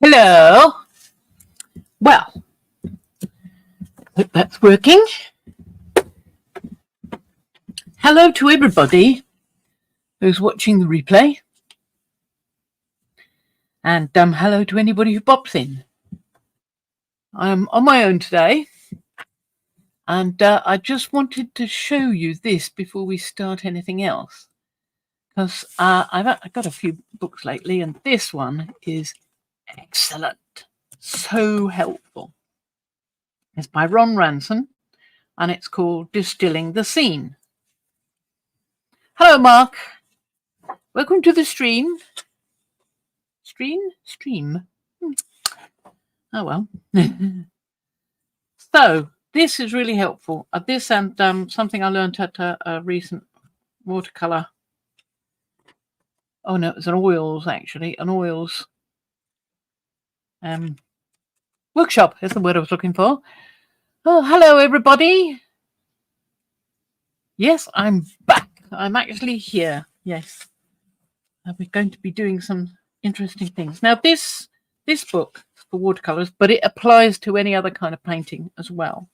Hello. Well, hope that's working. Hello to everybody who's watching the replay. And hello to anybody who pops in. I'm on my own today. And I just wanted to show you this before we start anything else. Because I've got a few books lately, and this one is excellent. So helpful. It's by Ron Ranson, and it's called Distilling the Scene. Hello, Mark. Welcome to the stream. Stream? Oh, well. So, this is really helpful. This and something I learned at a recent watercolour. Oh, no, it was an oils, actually. An oils workshop is the word I was looking for. Oh, hello, everybody. Yes, I'm back. I'm actually here. Yes. We're going to be doing some interesting things. Now, this book is for watercolours, but it applies to any other kind of painting as well.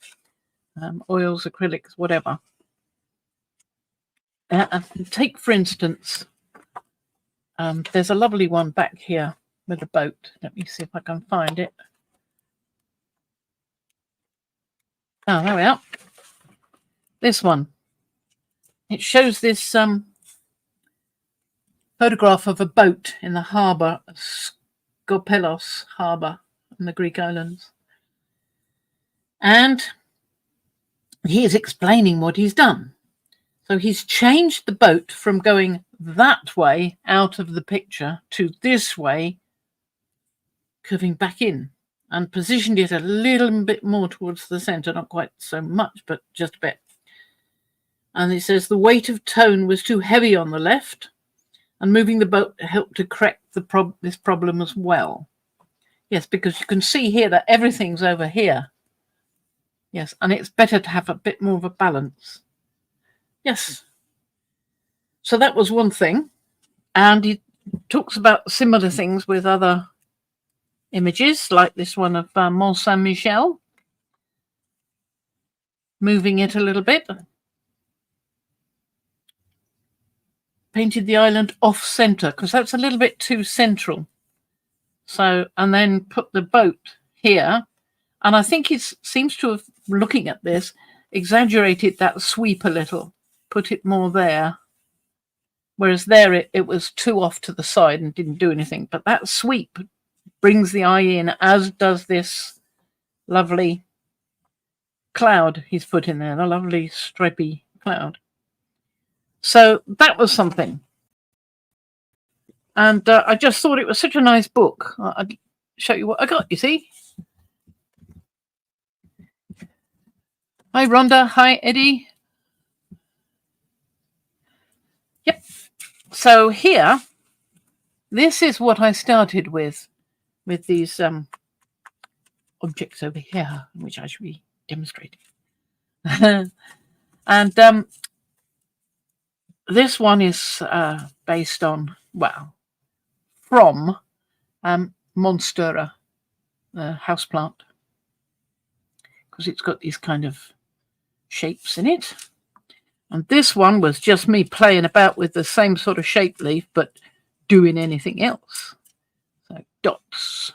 Oils, acrylics, whatever. Take, for instance, there's a lovely one back here with a boat. Let me see if I can find it. Oh, there we are. This one. It shows this photograph of a boat in the harbour, Skopelos harbour in the Greek islands. And he is explaining what he's done. So he's changed the boat from going that way out of the picture to this way, curving back in, and positioned it a little bit more towards the centre, not quite so much, but just a bit. And it says the weight of tone was too heavy on the left, and moving the boat helped to correct this problem as well. Yes, because you can see here that everything's over here. Yes, and it's better to have a bit more of a balance. Yes. So that was one thing. And he talks about similar things with other images, like this one of Mont Saint-Michel. Moving it a little bit. Painted the island off centre, because that's a little bit too central. So, and then put the boat here. And I think he seems to have, looking at this, exaggerated that sweep a little, put it more there. Whereas there it was too off to the side and didn't do anything. But that sweep brings the eye in, as does this lovely cloud he's put in there, the lovely stripy cloud. So that was something. And I just thought it was such a nice book. I'll show you what I got, you see. Hi, Rhonda. Hi, Eddie. Yep. So here, this is what I started with these objects over here, which I should be demonstrating. And this one is based on, well, from Monstera, the houseplant, because it's got these kind of shapes in it. And this one was just me playing about with the same sort of shape leaf, but doing anything else. So dots,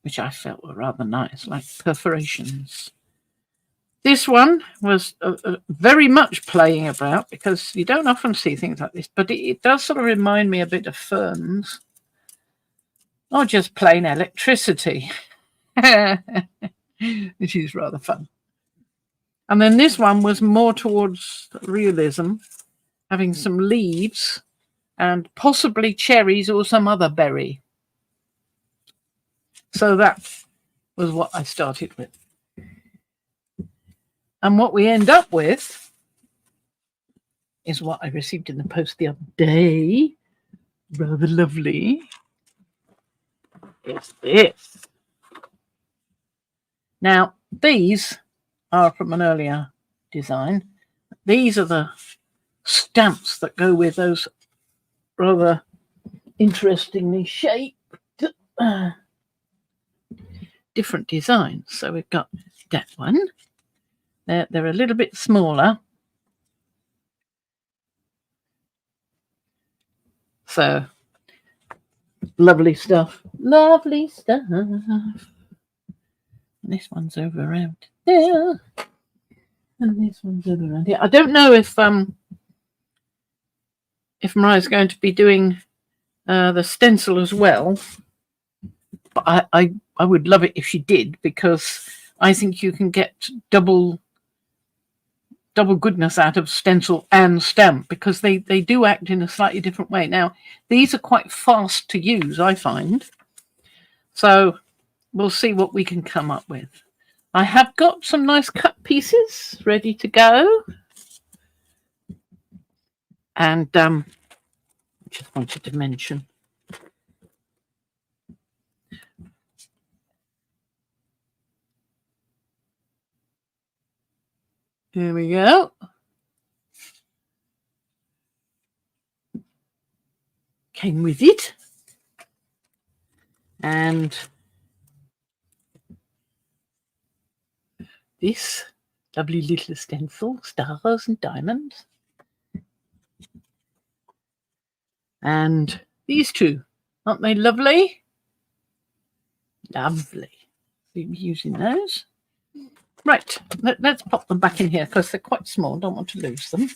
which I felt were rather nice, like perforations. This one was very much playing about, because you don't often see things like this, but it does sort of remind me a bit of ferns, or just plain electricity, which is rather fun. And then this one was more towards realism, having some leaves and possibly cherries or some other berry. So that was what I started with. And what we end up with is what I received in the post the other day. Rather lovely. It's this. Now, these are from an earlier design. These are the stamps that go with those rather interestingly shaped different designs. So we've got that one. They're a little bit smaller. So lovely stuff. Lovely stuff. And this one's over around there. And this one's over around here. I don't know if Mariah's going to be doing the stencil as well. But I would love it if she did, because I think you can get double goodness out of stencil and stamp, because they do act in a slightly different way. Now, these are quite fast to use, I find. So we'll see what we can come up with. I have got some nice cut pieces ready to go. And just wanted to mention. Here we go. Came with it. And this lovely little stencil, stars and diamonds. And these two, aren't they lovely? Lovely. We'll be using those. Right, let's pop them back in here because they're quite small. Don't want to lose them.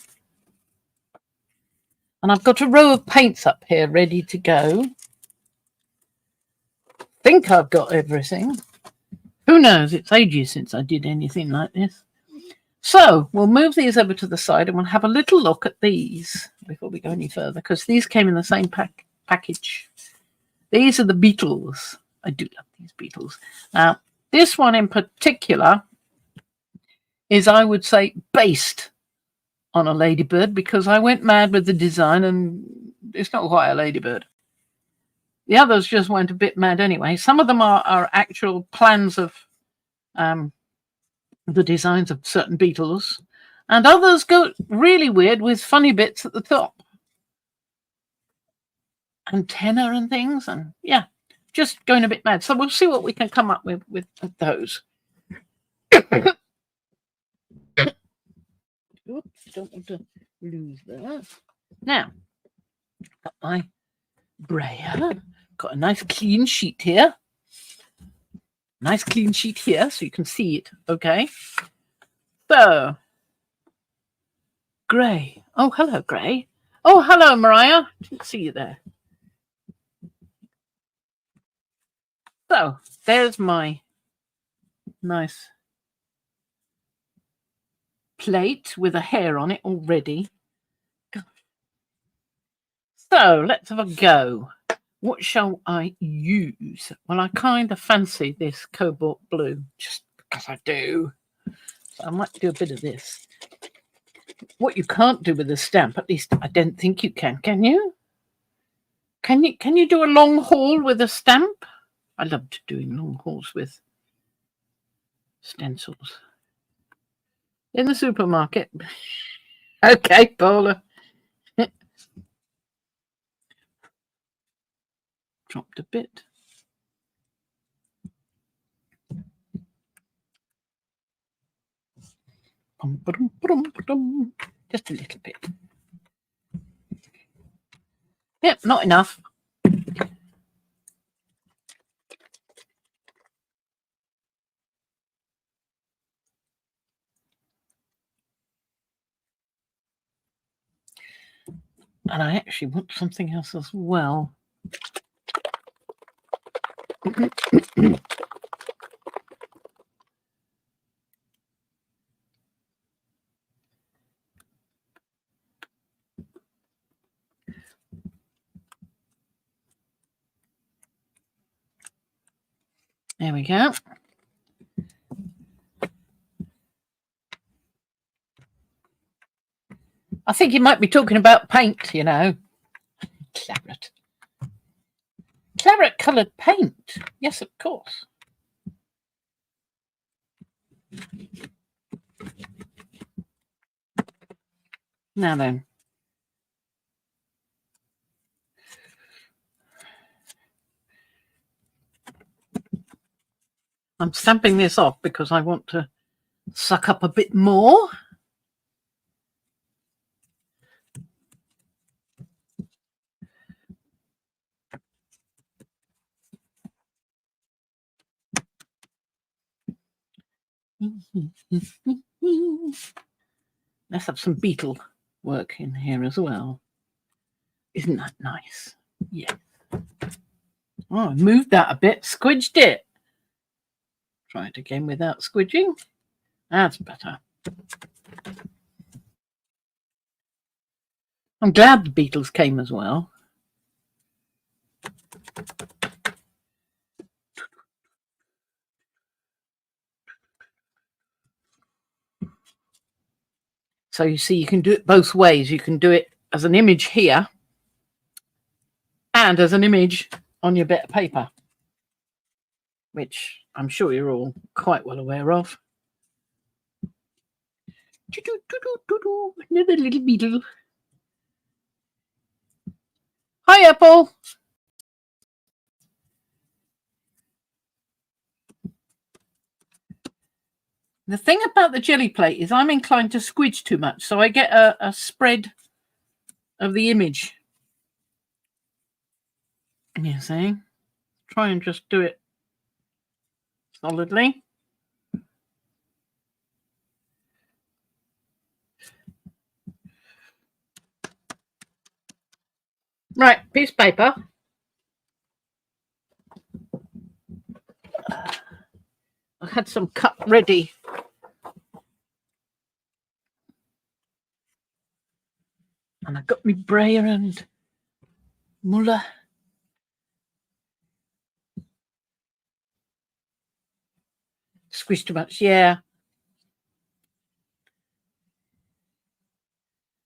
And I've got a row of paints up here ready to go. Think I've got everything. Who knows? It's ages since I did anything like this. So we'll move these over to the side and we'll have a little look at these before we go any further, because these came in the same package. These are the beetles. I do love these beetles. Now, this one in particular is, I would say, based on a ladybird, because I went mad with the design and it's not quite a ladybird. The others just went a bit mad anyway. Some of them are actual plans of the designs of certain beetles, and others go really weird with funny bits at the top. Antenna and things, and yeah, just going a bit mad. So we'll see what we can come up with those. Oops, don't want to lose that. Now, got my brayer. Got a nice clean sheet here. Nice clean sheet here, so you can see it. Okay. So, Grey. Oh, hello, Grey. Oh, hello, Mariah. Didn't see you there. So, there's my nice plate with a hair on it already. So, let's have a go. What shall I use? Well, I kind of fancy this cobalt blue, just because I do. So I might do a bit of this. What you can't do with a stamp, at least I don't think you can you? Can you do a long haul with a stamp? I loved doing long hauls with stencils. In the supermarket. Okay, Paula. Dropped a bit. Just a little bit. Yep, not enough. And I actually want something else as well. There we go. I think you might be talking about paint, you know. Claret. Claret coloured paint. Yes, of course. Now then. I'm stamping this off because I want to suck up a bit more. Let's have some beetle work in here as well. Isn't that nice? Yeah. Oh, I moved that a bit, squidged it. Try it again without squidging. That's better. I'm glad the beetles came as well. So you see, you can do it both ways. You can do it as an image here and as an image on your bit of paper, which I'm sure you're all quite well aware of. Another little beetle. Hi, Apple. The thing about the jelly plate is I'm inclined to squidge too much, so I get a spread of the image. You see? Try and just do it solidly. Right, piece of paper. I had some cut ready. And I got me brayer and Muller. Squeeze too much, yeah.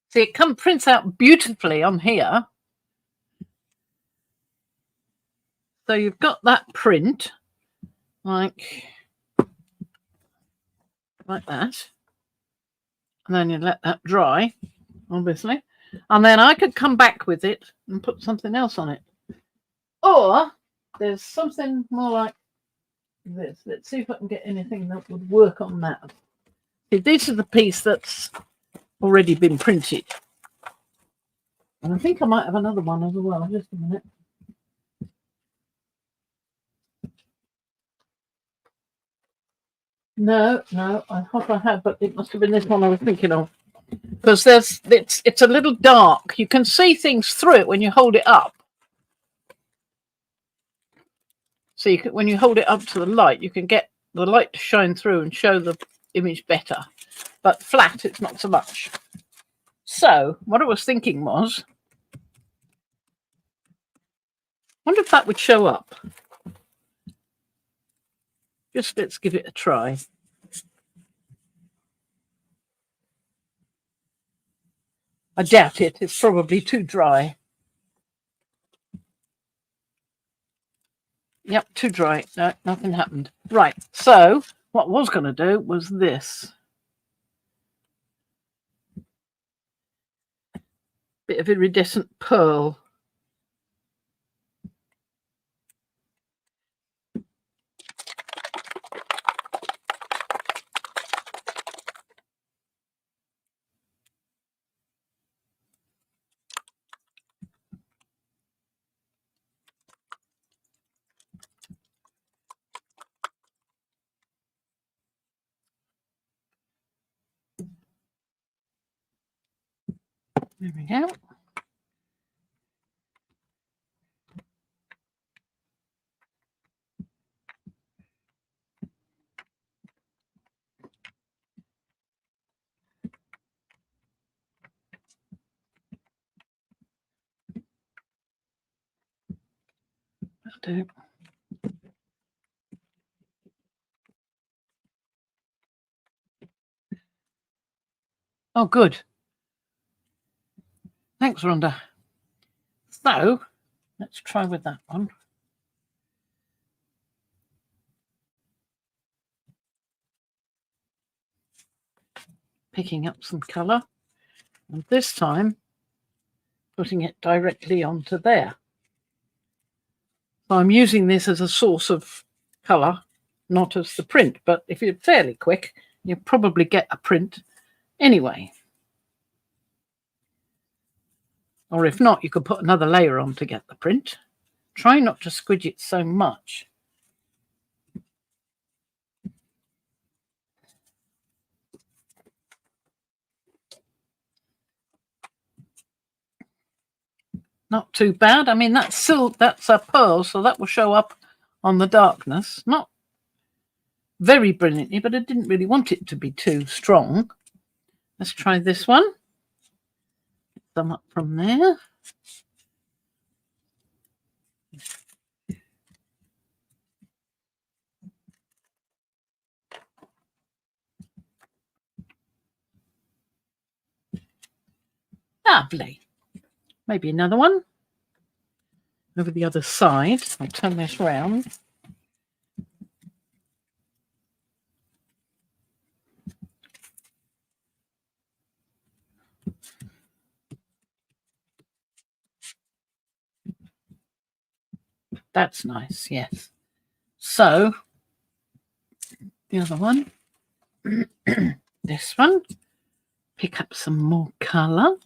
See, it prints out beautifully on here. So you've got that print, like that. And then you let that dry, obviously. And then I could come back with it and put something else on it. Or there's something more like this. Let's see if I can get anything that would work on that. See, this is the piece that's already been printed. And I think I might have another one as well. Just a minute. No, I hope I have, but it must have been this one I was thinking of. Because it's a little dark. You can see things through it when you hold it up. So when you hold it up to the light, you can get the light to shine through and show the image better. But flat, it's not so much. So what I was thinking was, I wonder if that would show up. Just let's give it a try. I doubt it. It's probably too dry. Yep, too dry. No, nothing happened. Right, so what I was going to do was this. Bit of iridescent pearl. There we go. That'll do. Oh, good. Thanks, Rhonda. So let's try with that one. Picking up some colour, and this time putting it directly onto there. So I'm using this as a source of colour not as the print. But if you're fairly quick, you'll probably get a print anyway. Or if not, you could put another layer on to get the print. Try not to squidge it so much. Not too bad. I mean, that's a pearl, so that will show up on the darkness. Not very brilliantly, but I didn't really want it to be too strong. Let's try this one. Get some up from there. Lovely. Maybe another one over the other side. I'll turn this round. That's nice, yes. So the other one, this one, pick up some more colour.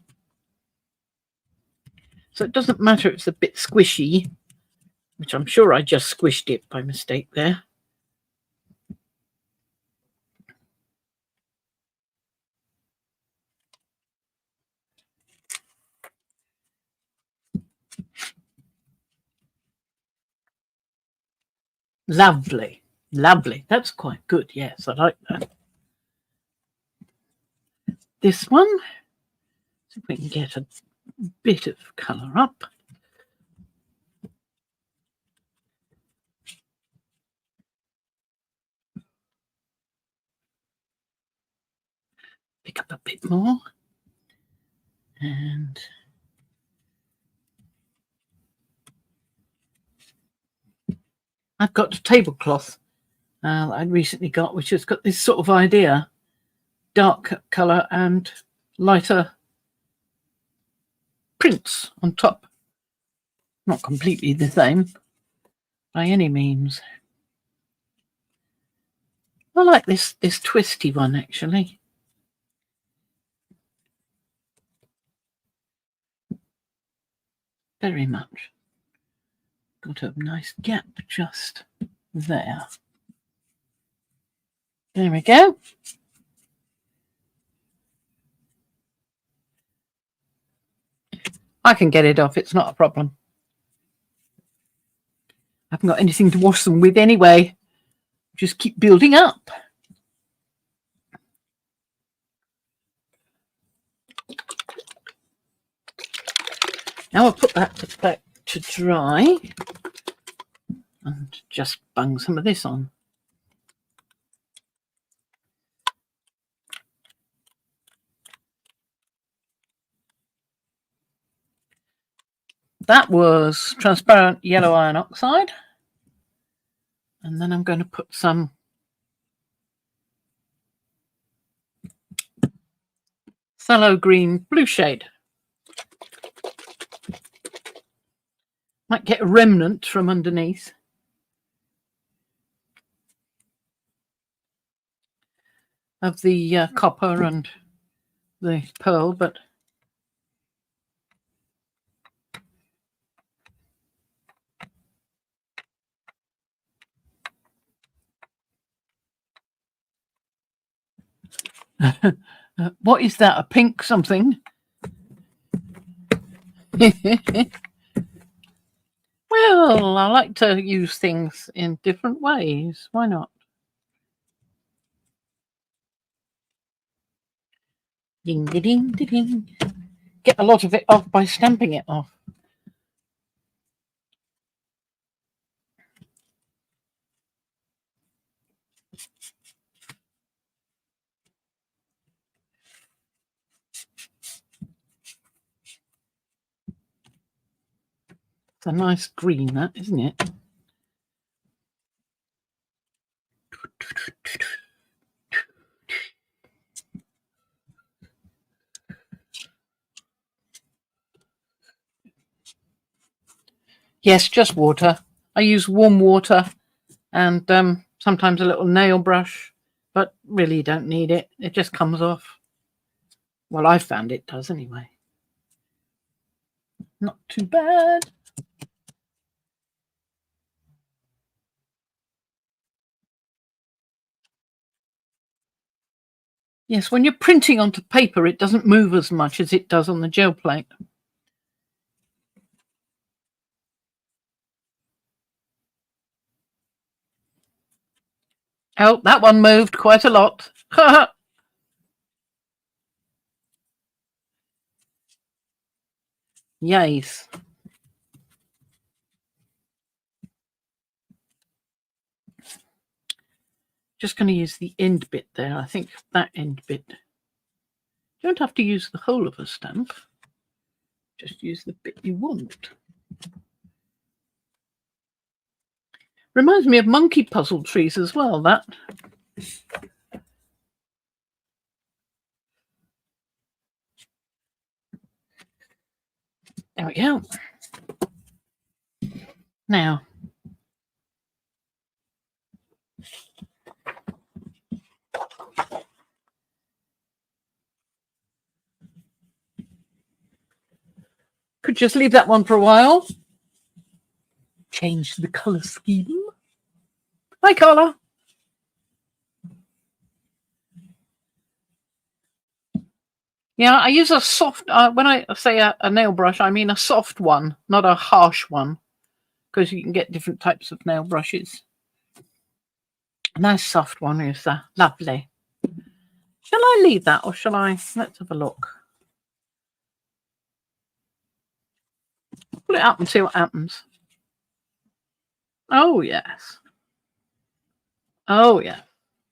So it doesn't matter if it's a bit squishy, which I'm sure I just squished it by mistake there. Lovely, lovely. That's quite good. Yes, I like that. This one, see if we can get a bit of colour up. Pick up a bit more. And I've got a tablecloth that I recently got, which has got this sort of idea. Dark colour and lighter prints on top. Not completely the same by any means. I like this twisty one actually. Very much. Got a nice gap just there. There we go. I can get it off, it's not a problem. I haven't got anything to wash them with anyway. Just keep building up. Now I'll put that back to dry and just bung some of this on. That was transparent yellow iron oxide. And then I'm going to put some phthalo green blue shade. Might get a remnant from underneath. Of the copper and the pearl, but what is that? A pink something? Well, I like to use things in different ways. Why not? Ding, ding, ding, ding. Get a lot of it off by stamping it off. It's a nice green, that, isn't it? Yes, just water. I use warm water and Sometimes a little nail brush, but really you don't need it. It just comes off. Well, I found it does anyway. Not too bad. Yes, when you're printing onto paper, it doesn't move as much as it does on the gel plate. Oh, that one moved quite a lot. Yes. Just going to use the end bit there. I think that end bit. You don't have to use the whole of a stamp. Just use the bit you want. Reminds me of monkey puzzle trees as well, that. There we go. Now, could just leave that one for a while. Change the colour scheme. Hi, Carla. Yeah, I use a soft, when I say a nail brush, I mean a soft one, not a harsh one, because you can get different types of nail brushes. A nice soft one is lovely. Shall I leave that or shall I? Let's have a look. Pull it up and see what happens. Oh, yes. Oh, yeah.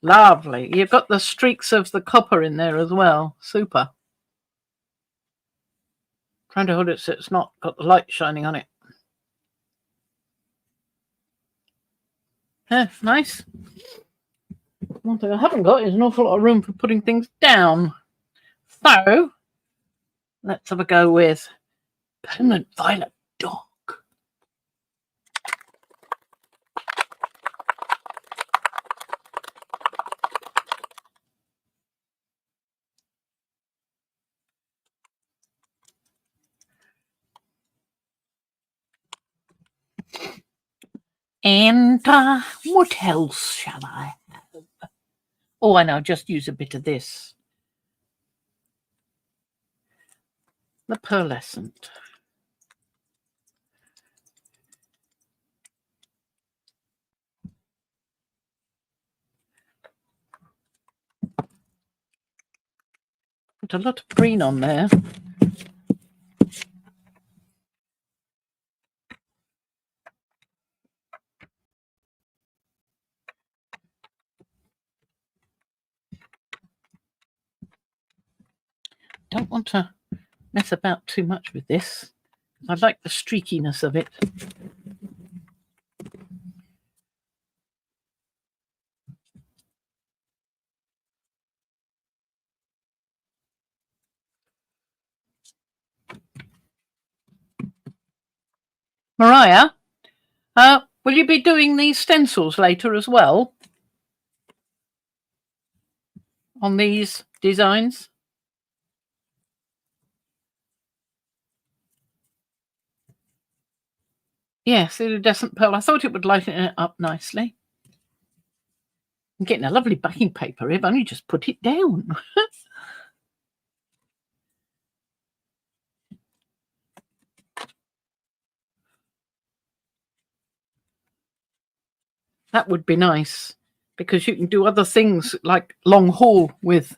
Lovely. You've got the streaks of the copper in there as well. Super. Trying to hold it so it's not got the light shining on it. Yeah, nice. One thing I haven't got is an awful lot of room for putting things down. So, let's have a go with Permanent Violet Dog. And what else shall I have? Oh, I know, just use a bit of this. The pearlescent. Put a lot of green on there. Don't want to mess about too much with this. I like the streakiness of it. Mariah, will you be doing these stencils later as well? On these designs? Yes, iridescent pearl. I thought it would lighten it up nicely. I'm getting a lovely backing paper. I've only just put it down. That would be nice because you can do other things like long haul with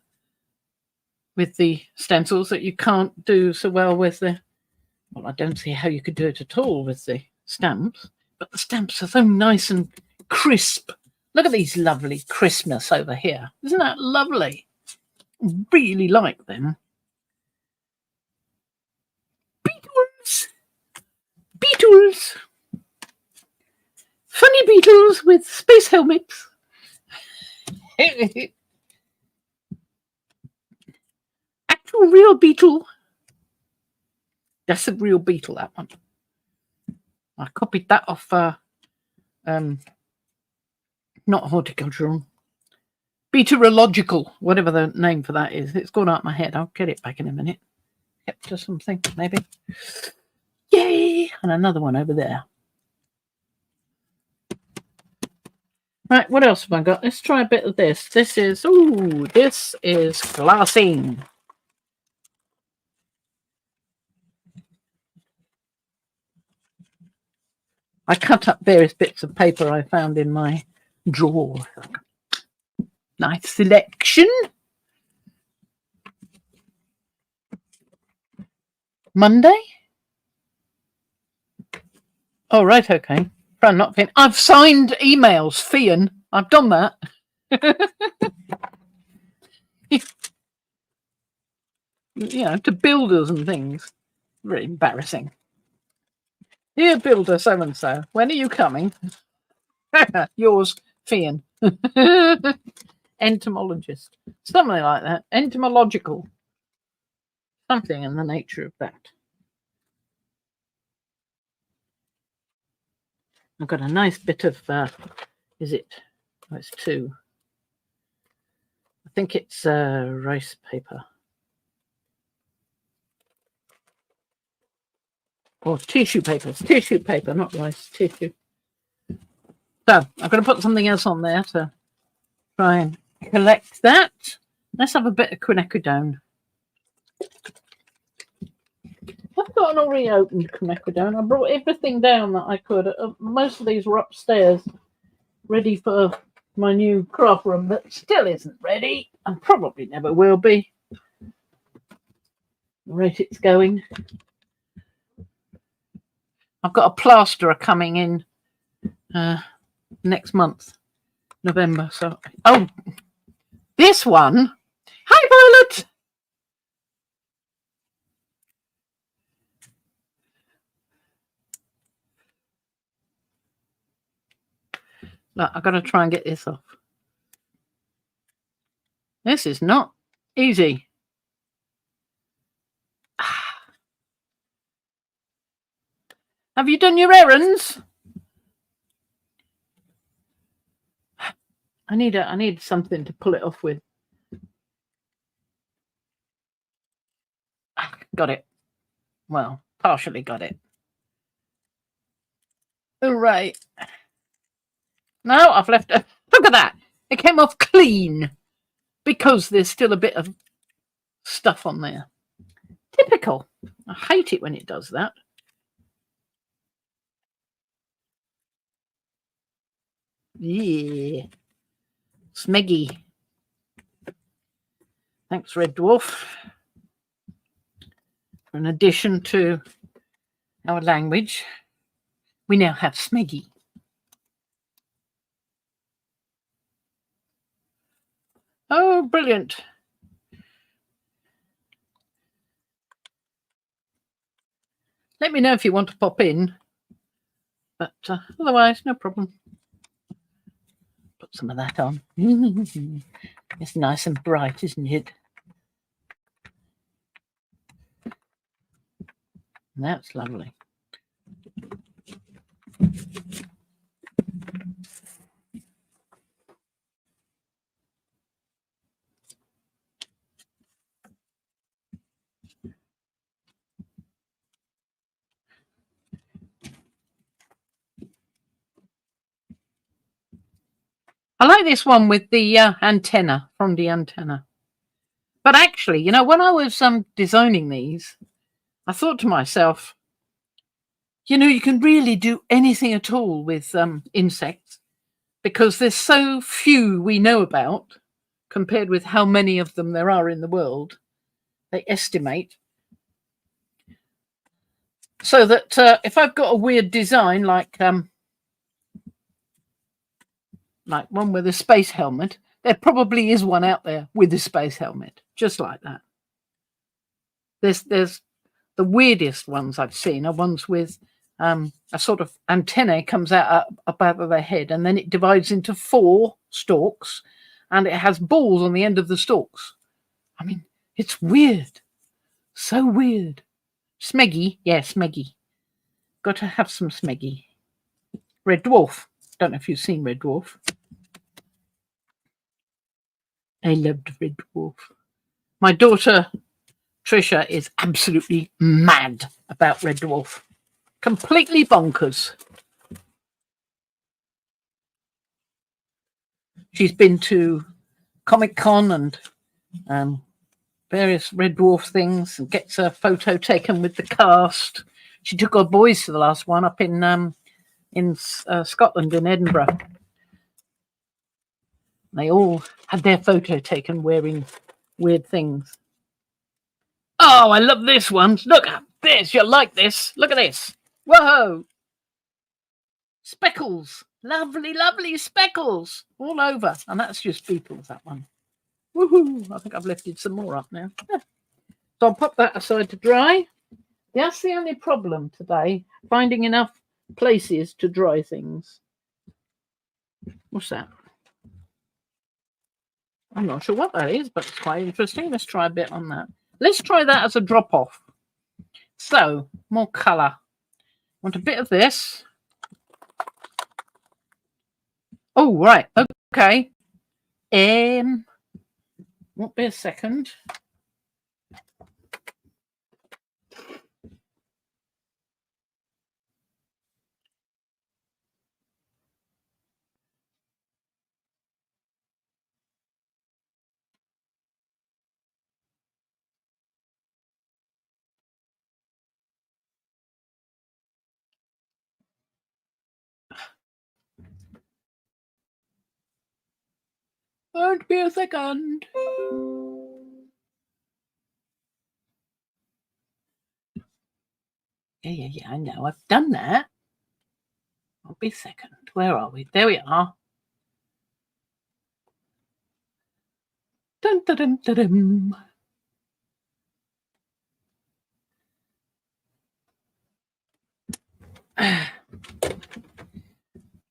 the stencils that you can't do so well with the. Well, I don't see how you could do it at all with the stamps, but the stamps are so nice and crisp. Look at these lovely crispness over here. Isn't that lovely? Really like them. Beetles! Beetles! Funny beetles with space helmets. Actual real beetle. That's a real beetle, that one. I copied that off Not horticultural. Meteorological, whatever the name for that is. It's gone out my head. I'll get it back in a minute. Kept to something, maybe. Yay! And another one over there. Right, what else have I got? Let's try a bit of this. This is glassine. I cut up various bits of paper I found in my drawer. Nice selection. Monday? Oh, right, okay. Not Fian. I've signed emails, Fian. I've done that. To builders and things. Very embarrassing. Dear builder so-and-so, when are you coming? Yours, Fian. Entomologist. Something like that. Entomological. Something in the nature of that. I've got a nice bit of, is it? Oh, it's 2. I think it's rice paper. Or tissue paper. It's tissue paper, not rice, tissue. So I'm going to put something else on there to try and collect that. Let's have a bit of quinacridone. I've got an already opened quinacridone. I brought everything down that I could. Most of these were upstairs, ready for my new craft room that still isn't ready and probably never will be. The rate it's going. I've got a plasterer coming in next month, November. So, this one. Hi, Violet. Look, I've got to try and get this off. This is not easy. Have you done your errands? I need something to pull it off with. Got it. Well, partially got it. All right. No, I've left it. Look at that. It came off clean because there's still a bit of stuff on there. Typical. I hate it when it does that. Yeah. Smeggy. Thanks, Red Dwarf. For an addition to our language, we now have Smeggy. Oh, brilliant. Let me know if you want to pop in. But otherwise, no problem. Put some of that on. It's nice and bright, isn't it? That's lovely. I like this one with the antenna, from the antenna. But actually, when I was designing these, I thought to myself, you can really do anything at all with insects because there's so few we know about compared with how many of them there are in the world. They estimate. So that if I've got a weird design like one with a space helmet, there probably is one out there with a space helmet, just like that. There's the weirdest ones I've seen are ones with a sort of antennae comes out above their head, and then it divides into 4 stalks, and it has balls on the end of the stalks. I mean, it's weird. So weird. Smeggy. Yeah, Smeggy. Got to have some Smeggy. Red Dwarf. Don't know if you've seen Red Dwarf. I loved Red Dwarf. My daughter Trisha is absolutely mad about Red Dwarf. Completely bonkers. She's been to Comic-Con and various Red Dwarf things and gets a photo taken with the cast. She took her boys to the last one up in Scotland, in Edinburgh. They all had their photo taken wearing weird things. Oh, I love this one. Look at this. You'll like this. Look at this. Whoa. Speckles. Lovely, lovely speckles all over. And that's just beetles, that one. Woohoo. I think I've lifted some more up now. Yeah. So I'll pop that aside to dry. That's the only problem today, finding enough places to dry things. What's that? I'm not sure what that is, but it's quite interesting. Let's try a bit on that. Let's try that as a drop-off. So, more colour. Want a bit of this. Oh, right. Okay. Won't be a second. Won't be a second. Yeah, I know. I've done that. Won't be a second. Where are we? There we are. Dun, dun, dun, dun, dun.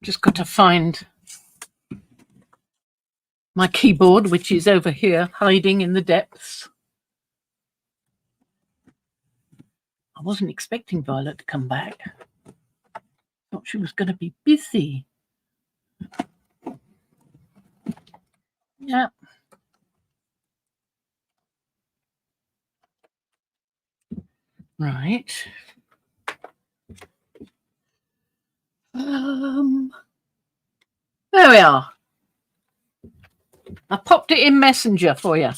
Just got to find my keyboard, which is over here, hiding in the depths. I wasn't expecting Violet to come back. Thought she was going to be busy. Yeah. Right. There we are. I popped it in Messenger for you.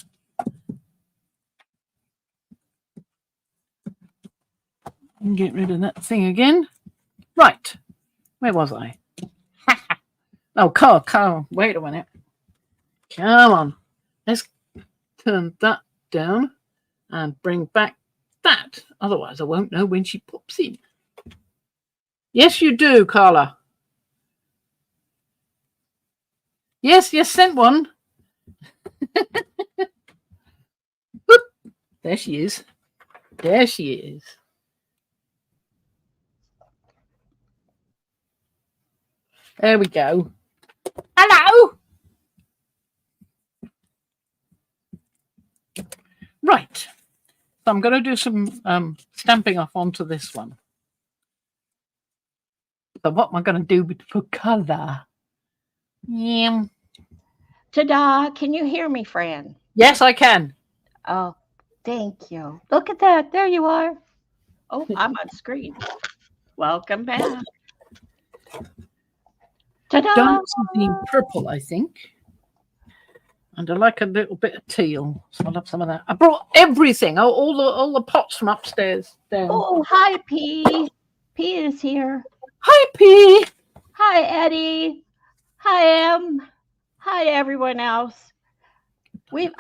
And get rid of that thing again. Right. Where was I? Oh, Carl. Wait a minute. Come on. Let's turn that down and bring back that. Otherwise, I won't know when she pops in. Yes, you do, Carla. Yes, sent one. There she is. There she is. There we go. Hello. Right. So I'm going to do some stamping off onto this one. So what am I going to do for colour? Yeah. Ta-da! Can you hear me, Fran? Yes, I can. Oh, thank you. Look at that. There you are. Oh, I'm on screen. Welcome back. Ta-da! Done something purple, I think. And I like a little bit of teal. So I'll have some of that. I brought everything, all the pots from upstairs down. Oh, hi, P. P is here. Hi, P. Hi, Eddie. Hi, Em. Hi, everyone else. We've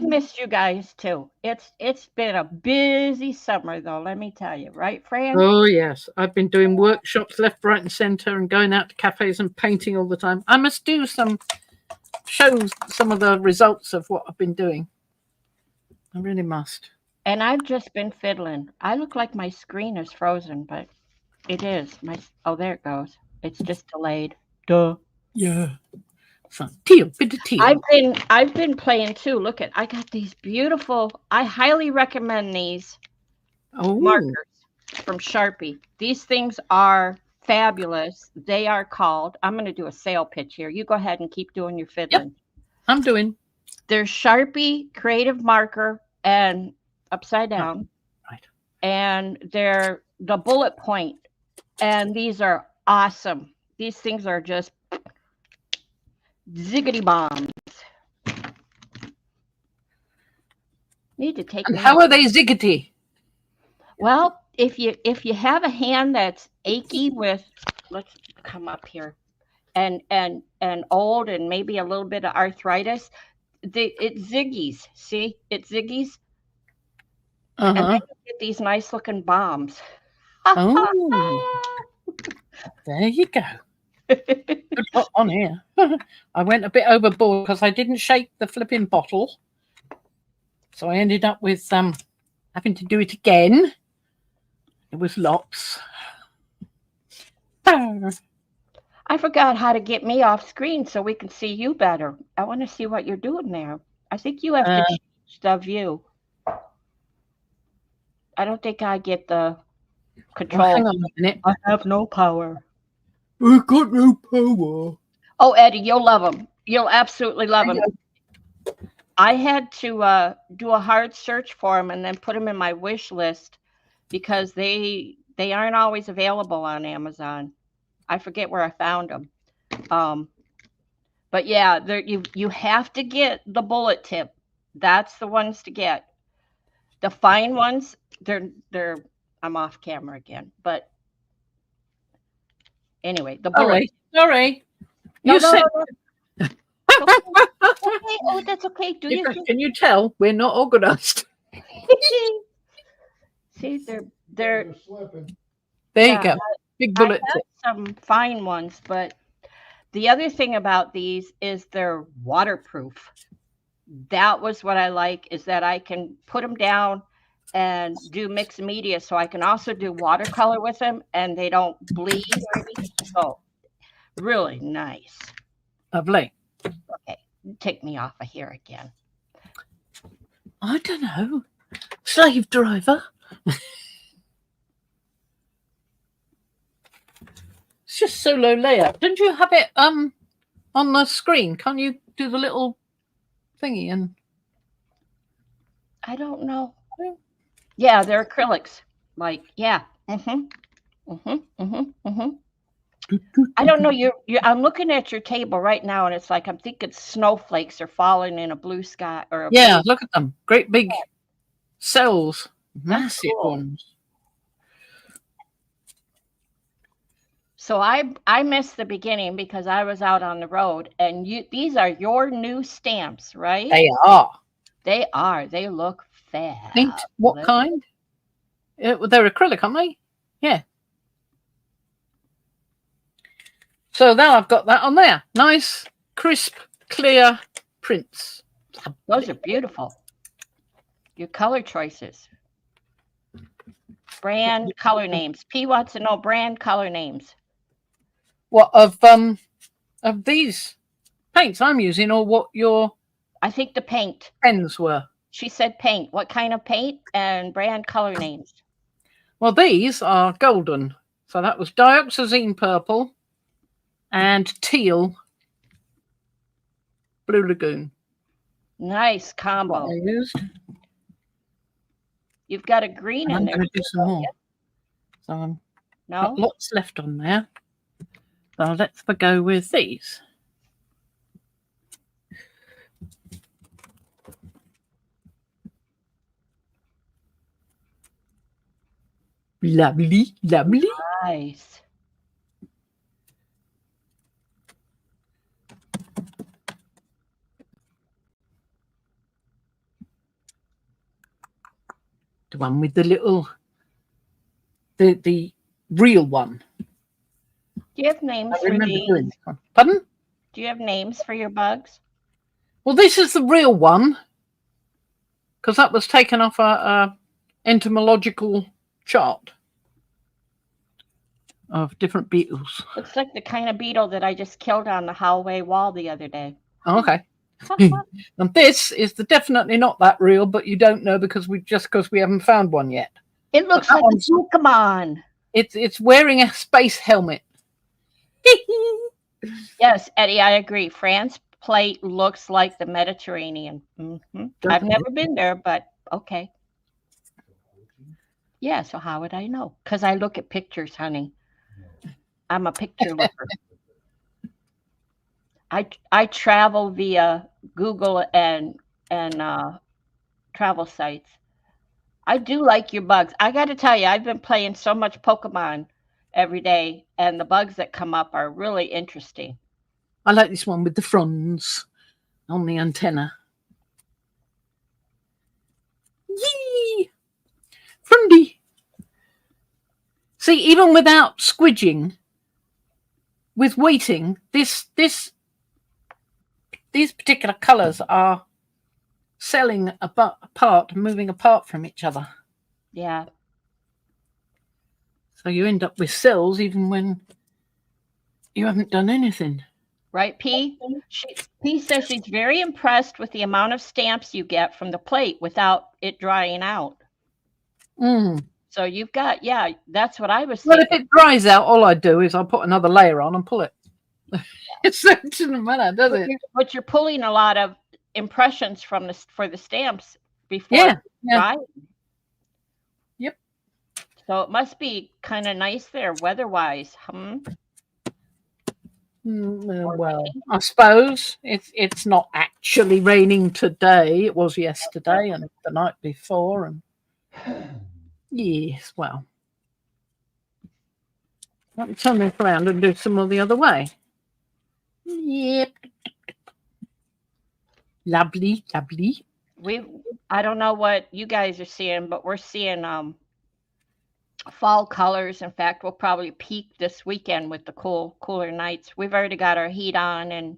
missed you guys too. It's been a busy summer though, let me tell you, right, Fran? Oh yes, I've been doing workshops left, right, and centre, and going out to cafes and painting all the time. I must do show some of the results of what I've been doing. I really must. And I've just been fiddling. I look like my screen is frozen, but it is. Oh, there it goes. It's just delayed. Duh. Yeah. Fun. Teal, bit of teal. I've been playing too. Look at, I got these beautiful. I highly recommend these markers from Sharpie. These things are fabulous. They are called. I'm going to do a sale pitch here. You go ahead and keep doing your fiddling. Yep, I'm doing. There's Sharpie, Creative Marker, and upside down. Right. And they're the bullet point. And these are awesome. These things are just ziggity bombs. Need to take And me how out. are they ziggity? Well, if you have a hand that's achy with, let's come up here, and old and maybe a little bit of arthritis, it ziggies. See, it ziggies, and then you get these nice looking bombs. Oh, there you go. Good hot on here. I went a bit overboard because I didn't shake the flipping bottle, so I ended up with having to do it again. It was lots. I forgot how to get me off screen so we can see you better. I want to see what you're doing there. I think you have to change the view. I don't think I get the control. Well, hang on a minute. I have no power. I've got no power. Oh, Eddie, you'll love them. You'll absolutely love them. I had to do a hard search for them and then put them in my wish list because they aren't always available on Amazon. I forget where I found them. But yeah, you have to get the bullet tip. That's the ones to get. The fine ones, they're I'm off camera again. But anyway, the bullet. Sorry. No, You said. Okay. Oh, that's okay. Do you? Can you tell we're not organised? See, they're There yeah, you go. Big I bullet have tip. some fine ones, but the other thing about these is they're waterproof. That was what I like, is that I can put them down and do mixed media, so I can also do watercolor with them and they don't bleed or anything. So really nice. Lovely. Okay, take me off of here again. I don't know. Slave driver. It's just so low layout. Don't you have it on the screen? Can't you do the little thingy and I don't know. Yeah, they're acrylics. Like, yeah. I don't know. You. I'm looking at your table right now, and it's like I'm thinking snowflakes are falling in a blue sky. Or yeah, look at them. Great big cells. Massive cool. ones. So I missed the beginning because I was out on the road, and these are your new stamps, right? They are. They are. They look fab. Paint. What kind? They're acrylic, aren't they? Yeah. So now I've got that on there. Nice, crisp, clear prints. Those are beautiful. Your color choices. Brand color names. P wants to know brand color names. What of these paints I'm using, or what your I think the paint. pens were? She said paint. What kind of paint and brand color names? Well, these are golden. So that was dioxazine purple and teal Blue Lagoon. Nice combo. What I used. You've got a green I'm in there. going to do some more. So I've No? got lots left on there. So let's go with these. Lovely, lovely. Nice. The one with the little, the real one. Do you have names I for remember these? doing this one. Pardon? Do you have names for your bugs? Well, this is the real one because that was taken off a entomological chart of different beetles. Looks like the kind of beetle that I just killed on the hallway wall the other day. Oh, okay. And this is definitely not that real, but you don't know because we haven't found one yet. It looks That like one's- a Pokemon. It's wearing a space helmet. Yes, Eddie, I agree. France plate looks like the Mediterranean. I've never been there, but okay. Yeah, so how would I know? Because I look at pictures, honey. I'm a picture looker. I travel via Google and travel sites. I do like your bugs. I got to tell you, I've been playing so much Pokemon every day, and the bugs that come up are really interesting. I like this one with the fronds on the antenna. Yee! Frundy. See, even without squidging, with waiting, these particular colours are selling apart, moving apart from each other. Yeah. So you end up with cells even when you haven't done anything. Right, P? P says she's very impressed with the amount of stamps you get from the plate without it drying out. So you've got, yeah, that's what I was saying. Well, if it dries out, all I do is I put another layer on and pull it. It doesn't matter, does it? But you're pulling a lot of impressions for the stamps before drying. Yep. So it must be kind of nice there weather-wise, Well, I suppose it's not actually raining today. It was yesterday and the night before, and yes, well, let me turn this around and do some more the other way. Yep, lovely. I don't know what you guys are seeing, but we're seeing fall colors. In fact, we'll probably peak this weekend with the cooler nights. We've already got our heat on, and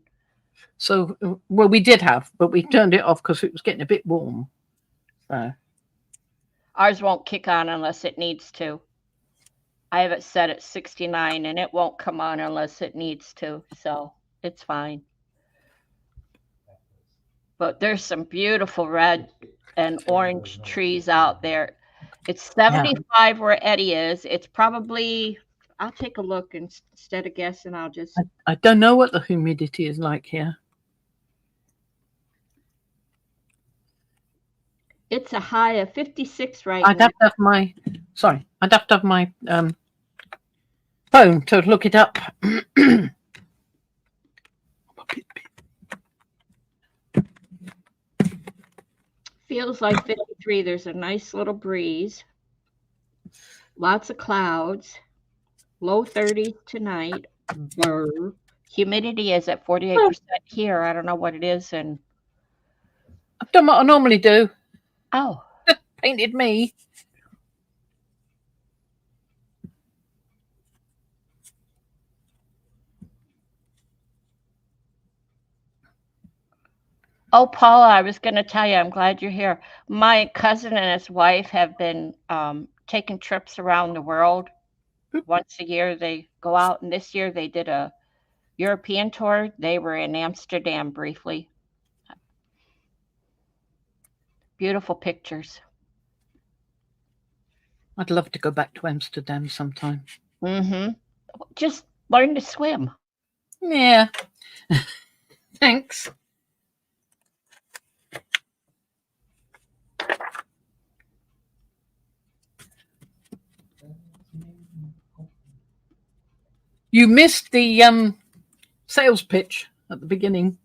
so well, we did have, but we turned it off because it was getting a bit warm. So ours won't kick on unless it needs to. I have it set at 69, and it won't come on unless it needs to, so it's fine. But there's some beautiful red and orange trees out there. It's 75 where Eddie is. It's probably, I'll take a look instead of guessing. I'll just. I don't know what the humidity is like here. It's a high of 56 right now. I'd have to have my phone to look it up. Feels like 53. There's a nice little breeze. Lots of clouds. Low 30s tonight. Humidity is at 48% here. I don't know what it is. And I've done what I normally do. Oh. Painted me. Oh, Paula, I was going to tell you, I'm glad you're here. My cousin and his wife have been taking trips around the world. Once a year, they go out, and this year they did a European tour. They were in Amsterdam briefly. Beautiful pictures. I'd love to go back to Amsterdam sometime. Just learn to swim. Yeah. Thanks. You missed the sales pitch at the beginning.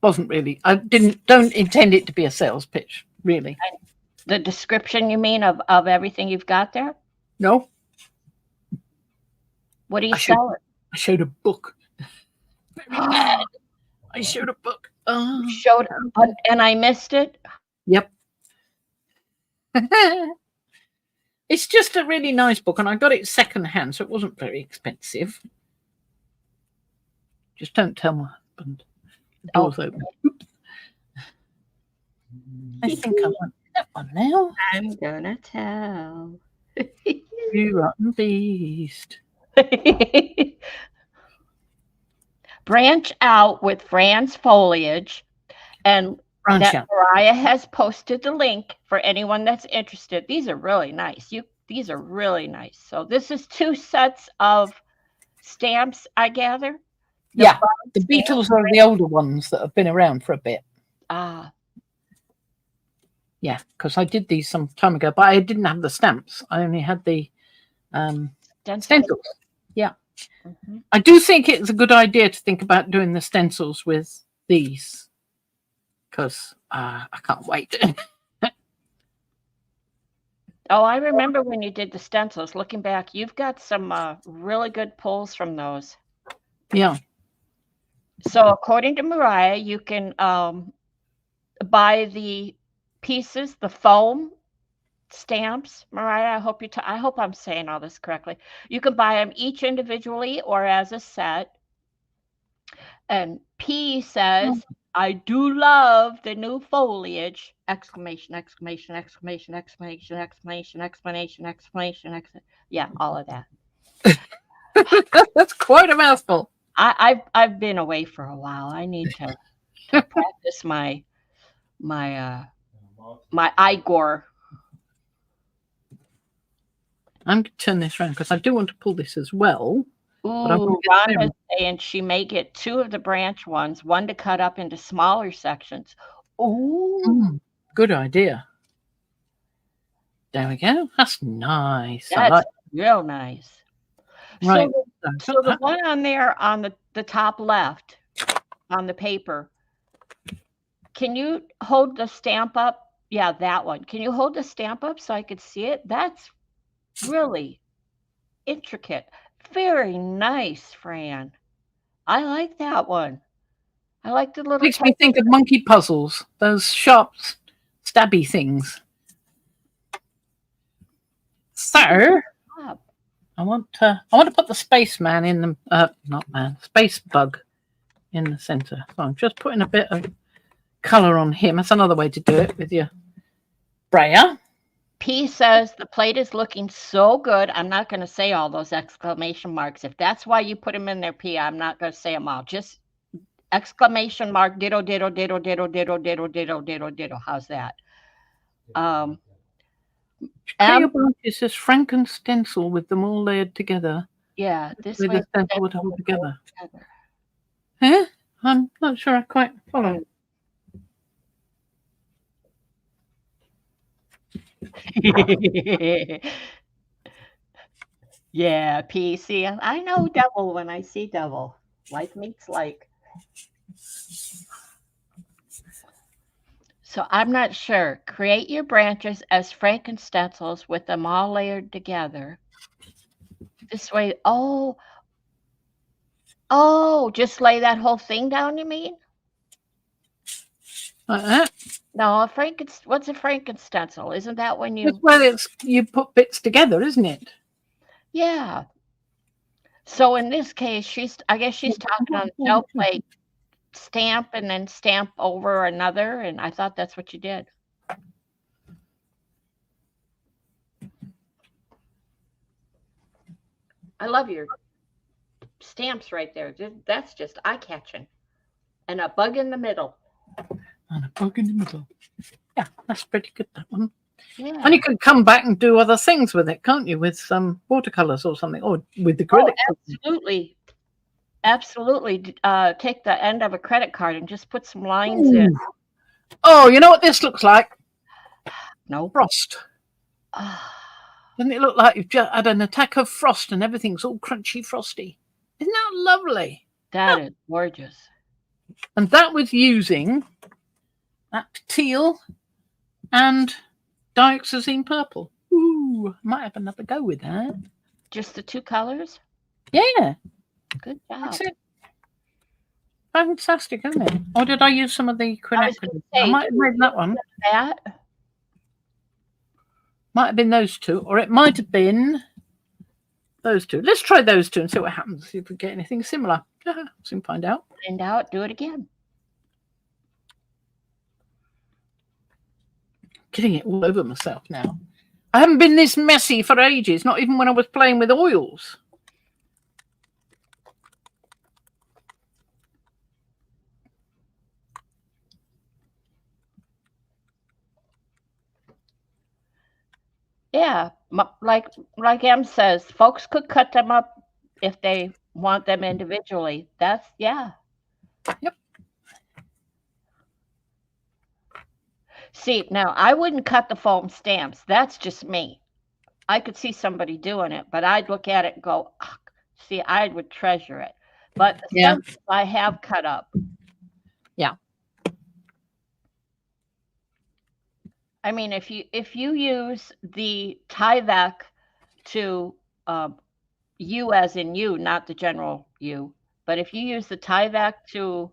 Wasn't really. I don't intend it to be a sales pitch, really. The description, you mean, of everything you've got there? No. What do you sell? I showed a book. Very bad. I showed a book. Showed and I missed it? Yep. It's just a really nice book, and I got it secondhand, so it wasn't very expensive. Just don't tell my husband. The door's open. Oops. I think I want that one now. I'm gonna tell. You rotten beast. Branch Out with Fran's Foliage, and Mariah has posted the link for anyone that's interested. These are really nice. These are really nice. So this is 2 sets of stamps, I gather. Yeah, the Beatles are the older ones that have been around for a bit. Ah, Yeah, because I did these some time ago, but I didn't have the stamps. I only had the stencils. Yeah. Mm-hmm. I do think it's a good idea to think about doing the stencils with these because I can't wait. Oh, I remember when you did the stencils. Looking back, you've got some really good pulls from those. Yeah. So according to Mariah, you can buy the pieces, the foam stamps. Mariah, I hope I'm saying all this correctly. You can buy them each individually or as a set. And P says, I do love the new foliage! Exclamation, exclamation, exclamation, exclamation, exclamation, explanation, explanation, yeah, all of that. That's quite a mouthful. I've been away for a while. I need to practice my Igor. I'm going to turn this around because I do want to pull this as well. Ooh, Rhonda's saying she may get 2 of the branch ones, one to cut up into smaller sections. Ooh, good idea. There we go. That's nice. That's real nice. Right. So the one on there on the top left on the paper, can you hold the stamp up? Yeah, that one. Can you hold the stamp up so I could see it? That's really intricate. Very nice, Fran. I like that one. I like the little. Makes me think of monkey puzzles. Those sharp, stabby things. So I want to put the spaceman in the space bug in the center. So I'm just putting a bit of color on him. That's another way to do it with your brayer. P says the plate is looking so good. I'm not going to say all those exclamation marks. If that's why you put them in there, P, I'm not going to say them all. Just exclamation mark, ditto, ditto, ditto, ditto, ditto, ditto, ditto, ditto, ditto. How's that? It says Franken stencil with them all layered together. Yeah, this with way the stencil would hold together. Huh? I'm not sure I quite follow. Yeah, PC. I know devil when I see devil. Like meets like. So I'm not sure. Create your branches as Franken stencils with them all layered together. This way. Oh, just lay that whole thing down, you mean? Like that? No, what's a Franken stencil? Isn't that when you... Well, you put bits together, isn't it? Yeah. So in this case, I guess she's talking on the gel plate, stamp and then stamp over another, and I thought that's what you did. I love your stamps right there. That's just eye-catching. And a bug in the middle. And a bug in the middle. Yeah, that's pretty good, that one. Yeah. And you can come back and do other things with it, can't you? With some watercolors or something, or with the acrylic. Oh, absolutely. Absolutely. Take the end of a credit card and just put some lines in. Oh, you know what this looks like? No. Frost. Doesn't it look like you've just had an attack of frost and everything's all crunchy frosty? Isn't that lovely? That is gorgeous. And that was using that teal and dioxazine purple. Ooh, might have another go with that. Just the 2 colors? Yeah. Good job. That's it. Fantastic, isn't it? Or did I use some of the quinacridone? I might have made that one. That? Might have been those 2, or it might have been those 2. Let's try those 2 and see what happens. See if we get anything similar. Soon find out. Find out. Do it again. Getting it all over myself now. I haven't been this messy for ages, not even when I was playing with oils. Yeah, like Em says, folks could cut them up if they want them individually. That's, yeah. Yep. See, now I wouldn't cut the foam stamps. That's just me. I could see somebody doing it, but I'd look at it and go, "Ugh." See, I would treasure it. But the Yeah. stencils I have cut up. Yeah. I mean, if you use the Tyvek to U as in you, not the general U, but if you use the Tyvek to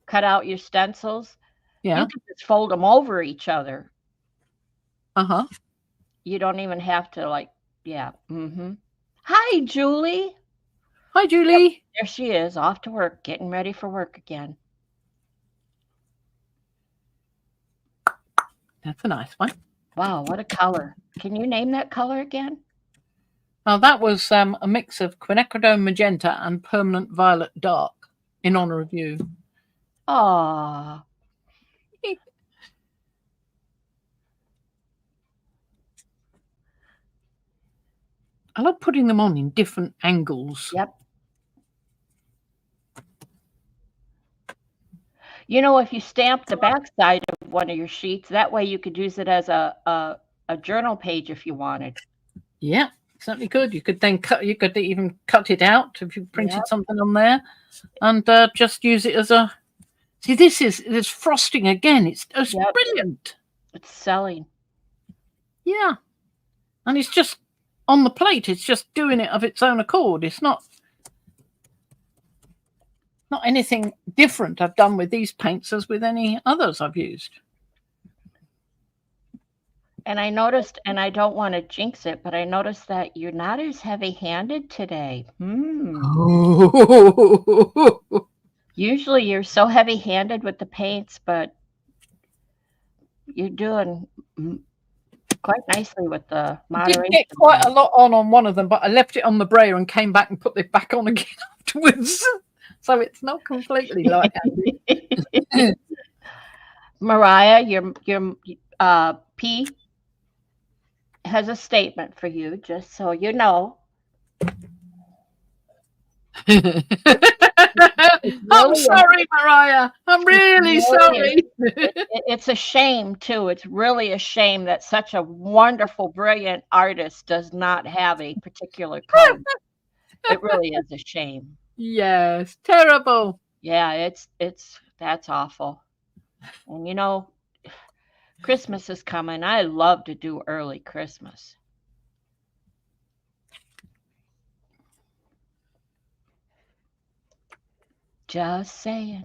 cut out your stencils, Yeah. you can just fold them over each other. Uh-huh. You don't even have to, like, yeah. Mm-hmm. Hi, Julie. Hi, Julie. There she is, off to work, getting ready for work again. That's a nice one. Wow, what a color. Can you name that color again? Now, that was a mix of quinacridone magenta and permanent violet dark in honor of you. Aww. I love putting them on in different angles. Yep. You know, if you stamp the back side of one of your sheets, that way you could use it as a journal page if you wanted. Yeah, certainly could. You could then you could even cut it out if you printed something on there, and just use it as a. See, this frosting again. It's brilliant. It's selling. Yeah, and it's just on the plate. It's just doing it of its own accord. It's not anything different I've done with these paints as with any others I've used. And I noticed, and I don't want to jinx it, but I noticed that you're not as heavy-handed today. Usually you're so heavy-handed with the paints, but you're doing quite nicely with the moderation. I did get quite a lot on one of them, but I left it on the brayer and came back and put it back on again afterwards. So it's not completely light-handed. Mariah, your P has a statement for you, just so you know. I'm sorry, Mariah. I'm really sorry. It's a shame, too. It's really a shame that such a wonderful, brilliant artist does not have a particular code. It really is a shame. Yes, terrible. Yeah, that's awful. And you know, Christmas is coming. I love to do early Christmas. Just saying.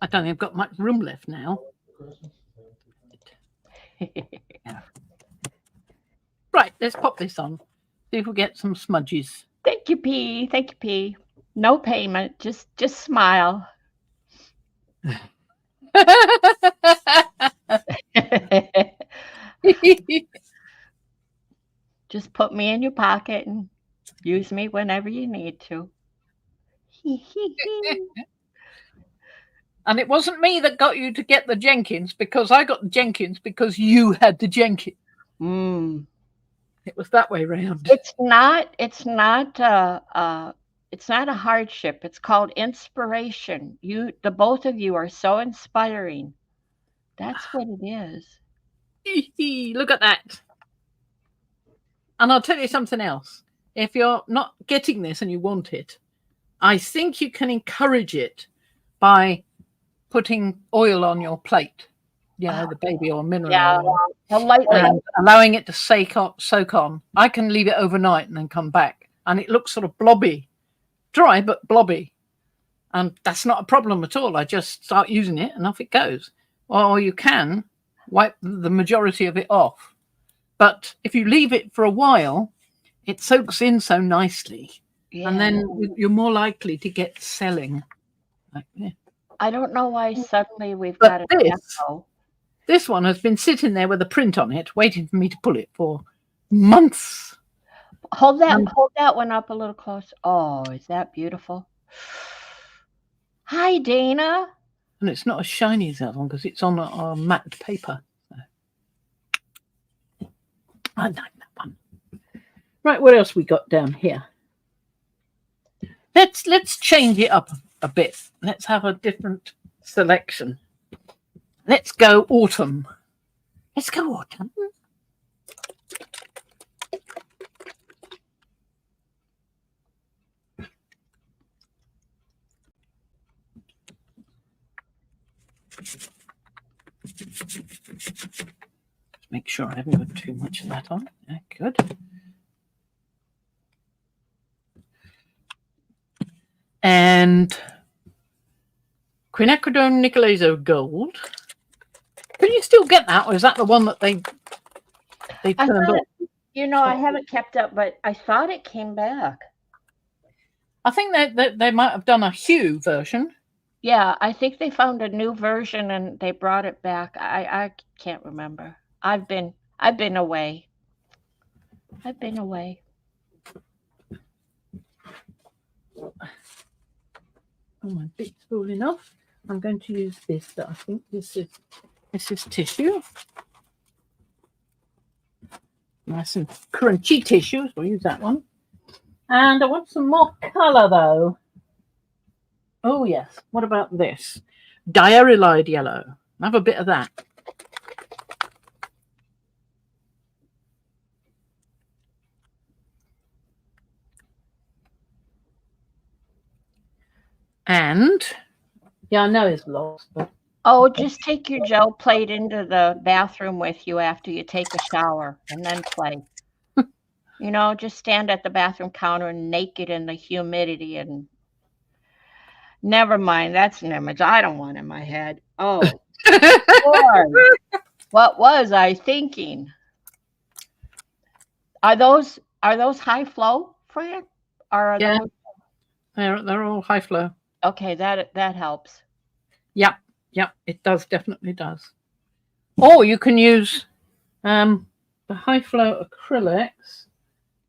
I don't think I've got much room left now. Right, let's pop this on. See if we get some smudges. Thank you, P. Thank you, P. No payment. Just smile. Just put me in your pocket and use me whenever you need to. And it wasn't me that got you to get the Jenkins, because I got the Jenkins because you had the Jenkins. It was that way round. It's not a hardship. It's called inspiration. The both of you are so inspiring. That's what it is. Look at that. And I'll tell you something else. If you're not getting this and you want it, I think you can encourage it by putting oil on your plate. You know, the baby oil, mineral oil. And allowing it to soak on. I can leave it overnight and then come back. And it looks sort of blobby. Dry, but blobby. And that's not a problem at all. I just start using it and off it goes. Or you can wipe the majority of it off. But if you leave it for a while, it soaks in so nicely. Yeah. And then you're more likely to get selling. I don't know why suddenly we've got an echo. This one has been sitting there with a print on it, waiting for me to pull it for months. Hold that one up a little closer. Oh, is that beautiful? Hi, Dana. And it's not as shiny as that one because it's on a matte paper. I like that one. Right, what else we got down here? Let's change it up a bit. Let's have a different selection. Let's go autumn. Let's go autumn. Make sure I haven't got too much of that on. Yeah, good. And quinacridone nicolazo gold. Can you still get that, or is that the one that they turned off? I haven't kept up, but I thought it came back. I think they might have done a Hue version. Yeah, I think they found a new version and they brought it back. I can't remember. I've been away. I've been away. Oh, my bit's falling off. I'm going to use this. That I think this is tissue. Nice and crunchy tissue. So I'll use that one. And I want some more colour though. Oh yes. What about this? Diarylide yellow. Have a bit of that. And yeah, I know it's lost, but Oh, just take your gel plate into the bathroom with you after you take a shower and then play. Just stand at the bathroom counter naked in the humidity and never mind. That's an image I don't want in my head. Oh, Lord. What was I thinking? Are those high flow for you? Or are yeah, those... they're all high flow. Okay, that helps. Yep, it does, definitely does. Or you can use the high flow acrylics,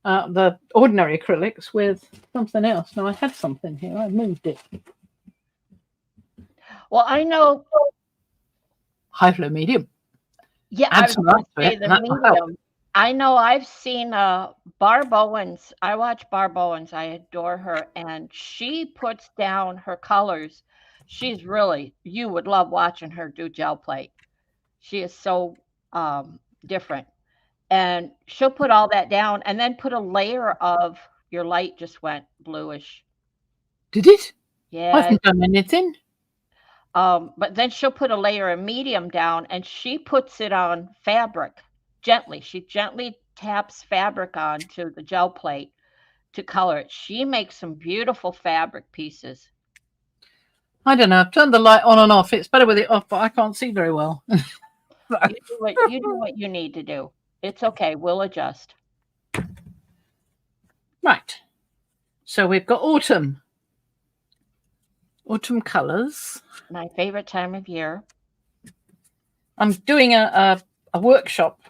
the ordinary acrylics with something else. Now I had something here, I moved it. Well, I know high flow medium. Yeah, Add some up to it, the and that will help. medium. I know I've seen Barb Owens. I watch Barb Owens. I adore her. And she puts down her colors. She's really, you would love watching her do gel plate. She is so different. And she'll put all that down and then put a layer of, your light just went bluish. Did it? I Yeah. haven't done anything. But then she'll put a layer of medium down and she puts it on fabric gently. She gently taps fabric onto the gel plate to color it. She makes some beautiful fabric pieces. I don't know. I've turned the light on and off. It's better with it off, but I can't see very well. You do what you need to do. It's okay. We'll adjust. Right. So we've got autumn. Autumn colours. My favorite time of year. I'm doing a workshop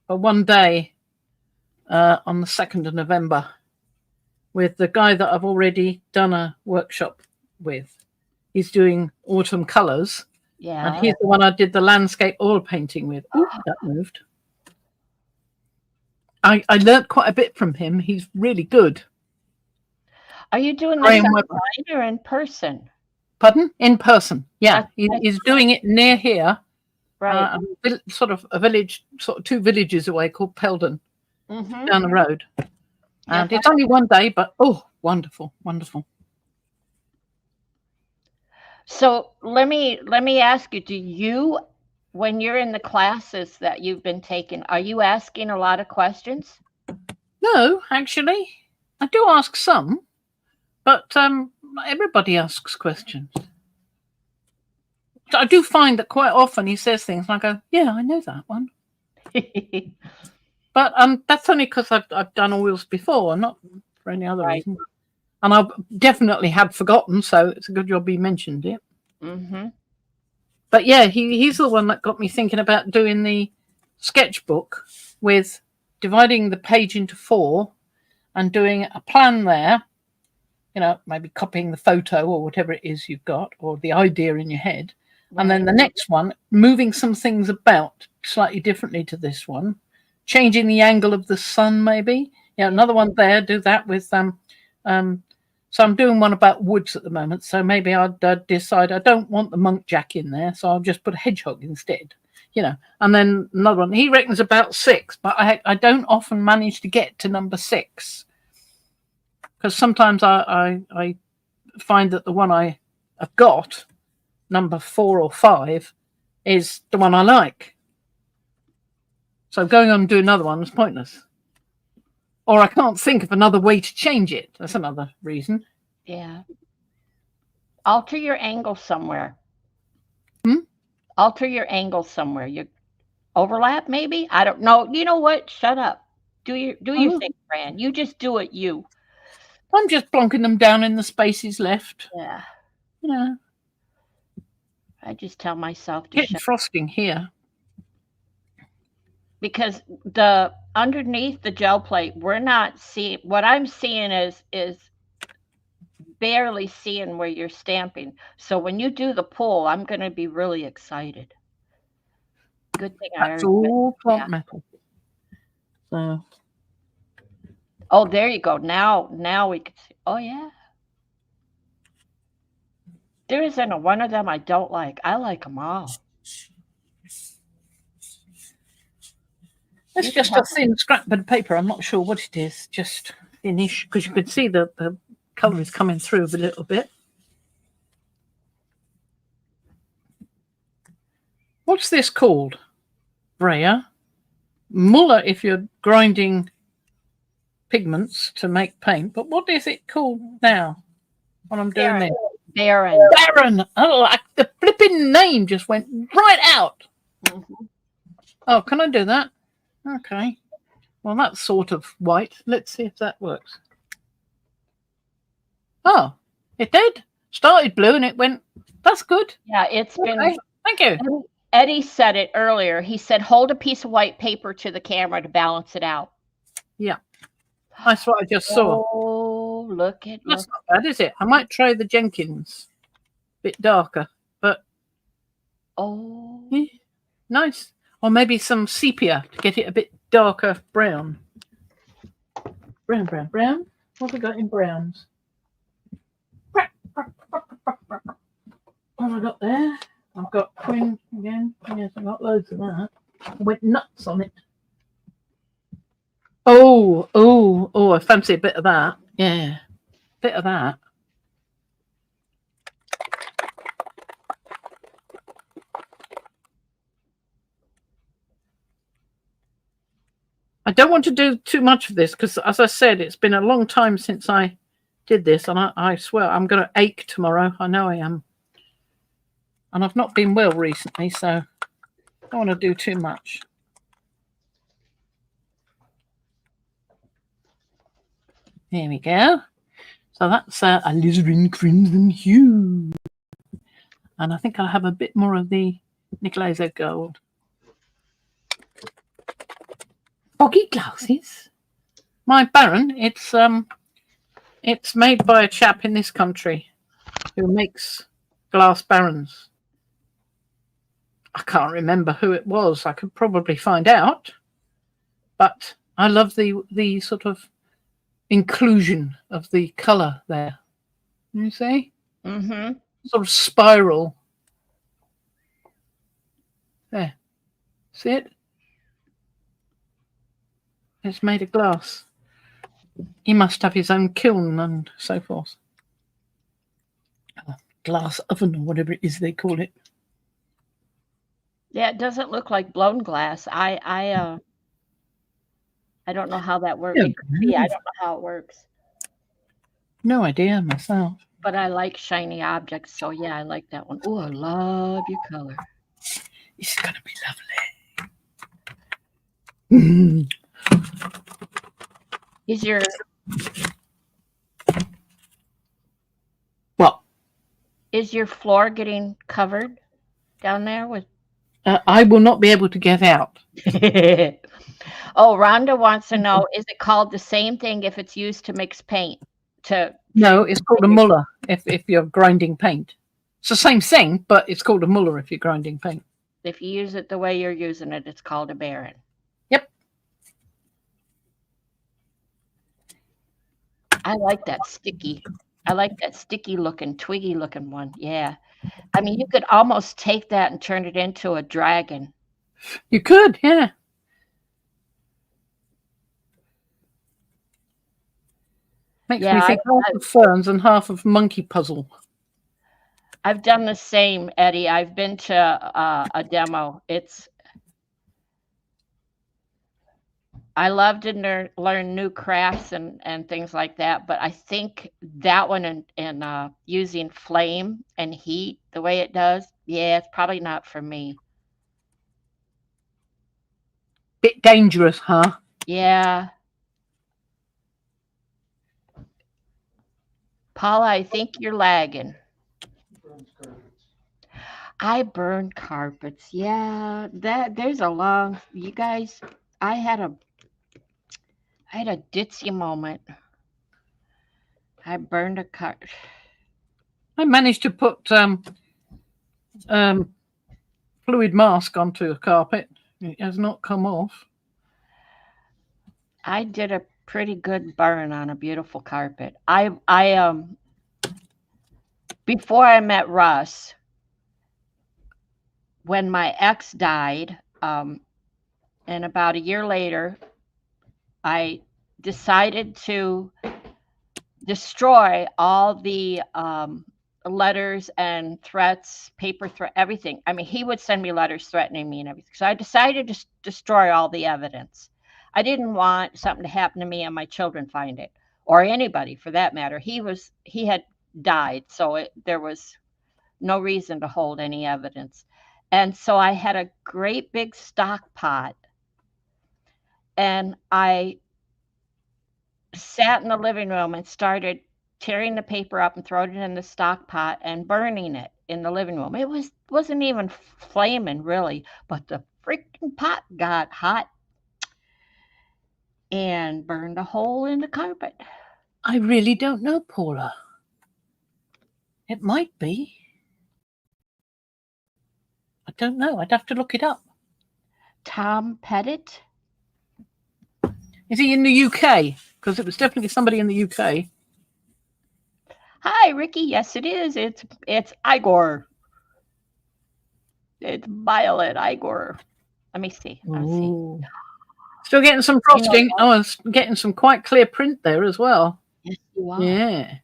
for one day on the 2nd of November with the guy that I've already done a workshop with. He's doing autumn colours. Yeah. And he's the one I did the landscape oil painting with. Ooh, that moved. I learnt quite a bit from him. He's really good. Are you doing this online or in person? Pardon? In person. Yeah. He's doing it near here. Right. Sort of a village, sort of 2 villages away called Peldon, down the road. And it's only one day, but oh, wonderful, wonderful. So let me ask you, do you, when you're in the classes that you've been taking, are you asking a lot of questions? No, actually, I do ask some, but not everybody asks questions. I do find that quite often he says things and I go, yeah, I know that one. But that's only because I've done oils before, not for any other reason. And I definitely had forgotten, so it's a good job he mentioned it. Mm-hmm. But yeah, he's the one that got me thinking about doing the sketchbook with dividing the page into 4 and doing a plan there, maybe copying the photo or whatever it is you've got or the idea in your head. Right. And then the next one, moving some things about slightly differently to this one changing the angle of the sun, maybe. Yeah, another one there. Do that with so I'm doing one about woods at the moment. So maybe I'd decide I don't want the monk jack in there, so I'll just put a hedgehog instead. And then another one. He reckons about 6, but I don't often manage to get to number 6 because sometimes I find that the one I've got, number 4 or 5, is the one I like. So going on and do another one is pointless. Or I can't think of another way to change it. That's another reason. Yeah. Alter your angle somewhere. Hmm? Alter your angle somewhere. You overlap, maybe? I don't know. You know what? Shut up. Do your thing, Fran. You just do it, you. I'm just plonking them down in the spaces left. Yeah. I just tell myself to Getting frosting here. Because the underneath the gel plate, we're not seeing, what I'm seeing is barely seeing where you're stamping. So when you do the pull, I'm going to be really excited. Good thing That's all plant metal. So. Oh, there you go. Now we can see. Oh yeah. There isn't one of them I don't like. I like them all. It's just a thin scrap of paper. I'm not sure what it is. Just thinnish, because you can see the colour is coming through a little bit. What's this called? Brayer. Muller if you're grinding pigments to make paint. But what is it called now? What I'm doing there? Baron. Oh, like the flipping name just went right out. Mm-hmm. Oh, can I do that? Okay. Well, that's sort of white. Let's see if that works. Oh, it did. Started blue and it went. That's good. Yeah, it's okay. Been. Thank you. Eddie said it earlier. He said, hold a piece of white paper to the camera to balance it out. Yeah. That's what I just saw. Oh, look at That's not bad, is it? I might try the Jenkins. Bit darker, but yeah, nice. Or maybe some sepia to get it a bit darker brown. Brown. What have we got in browns? What have I got there? I've got Queen again. Yes, I've got loads of that. I went nuts on it. Oh, I fancy a bit of that. Yeah, bit of that. I don't want to do too much of this because, as I said, it's been a long time since I did this, and I swear I'm going to ache tomorrow. I know I am. And I've not been well recently, so I don't want to do too much. There we go. So that's a alizarin crimson hue. And I think I'll have a bit more of the Nicolazo gold. Foggy glasses. My Baron, it's made by a chap in this country who makes glass Barons. I can't remember who it was. I could probably find out. But I love the sort of inclusion of the colour there. You see? Mm-hmm. Sort of spiral. There. See it? It's made of glass. He must have his own kiln and so forth. Glass oven or whatever it is they call it. Yeah, it doesn't look like blown glass. I don't know how that works. Yeah, I don't know how it works. No idea myself. But I like shiny objects, so yeah, I like that one. Oh, I love your color. It's gonna be lovely. Is your what? Is your floor getting covered down there with? I will not be able to get out. Oh, Rhonda wants to know: is it called the same thing if it's used to mix paint? No, it's called a muller if you're grinding paint. It's the same thing, but it's called a muller if you're grinding paint. If you use it the way you're using it, it's called a Baron. Yep. I like that sticky. I like that sticky looking, twiggy looking one. Yeah. I mean, you could almost take that and turn it into a dragon. You could, yeah. Makes me Yeah, think half of ferns and half of monkey puzzle. I've done the same, Eddie. I've been to a demo. I love to learn new crafts and things like that, but I think that one and using flame and heat the way it does, yeah, it's probably not for me. Bit dangerous, huh? Yeah. Paula, I think you're lagging. I burned carpets. Yeah, there's a long, you guys, I had a ditzy moment. I burned a car. I managed to put fluid mask onto a carpet. It has not come off. I did a pretty good burn on a beautiful carpet. Before I met Russ, when my ex died, and about a year later, I decided to destroy all the letters and threats, paper threat, everything. I mean, he would send me letters threatening me and everything. So I decided to destroy all the evidence. I didn't want something to happen to me and my children find it, or anybody for that matter. He had died, so there was no reason to hold any evidence. And so I had a great big stock pot, and I sat in the living room and started tearing the paper up and throwing it in the stock pot and burning it in the living room. It wasn't even flaming really, but the freaking pot got hot and burned a hole in the carpet. I really don't know, Paula. It might be. I don't know. I'd have to look it up. Tom Pettit? Is he in the UK? Because it was definitely somebody in the UK. Hi, Ricky. Yes, it is. It's Igor. It's Violet Igor. Let me see. Ooh. Still getting some frosting. I was getting some quite clear print there as well. Yes, you are. Yeah.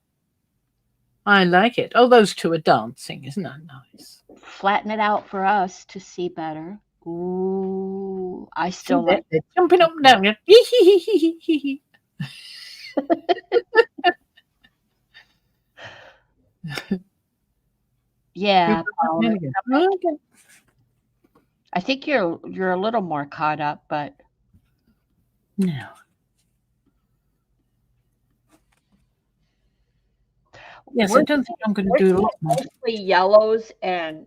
I like it. Oh, those two are dancing. Isn't that nice? Flatten it out for us to see better. Ooh, I still like they're jumping up and down. Yeah. Okay. I think you're a little more caught up, but no. Yes, I don't think I'm going to do a lot more. Mostly yellows and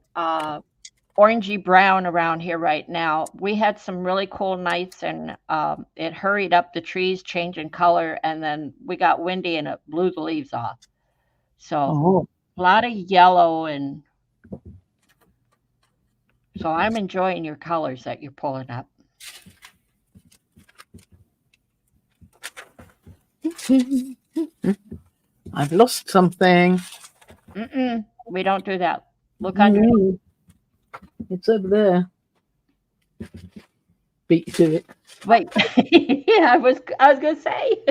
orangey brown around here right now. We had some really cool nights, and it hurried up the trees changing color, and then we got windy and it blew the leaves off. So a lot of yellow, and so I'm enjoying your colors that you're pulling up. I've lost something. We don't do that. Look under. It's over there. Beat you to it. Wait. Yeah, I was gonna say.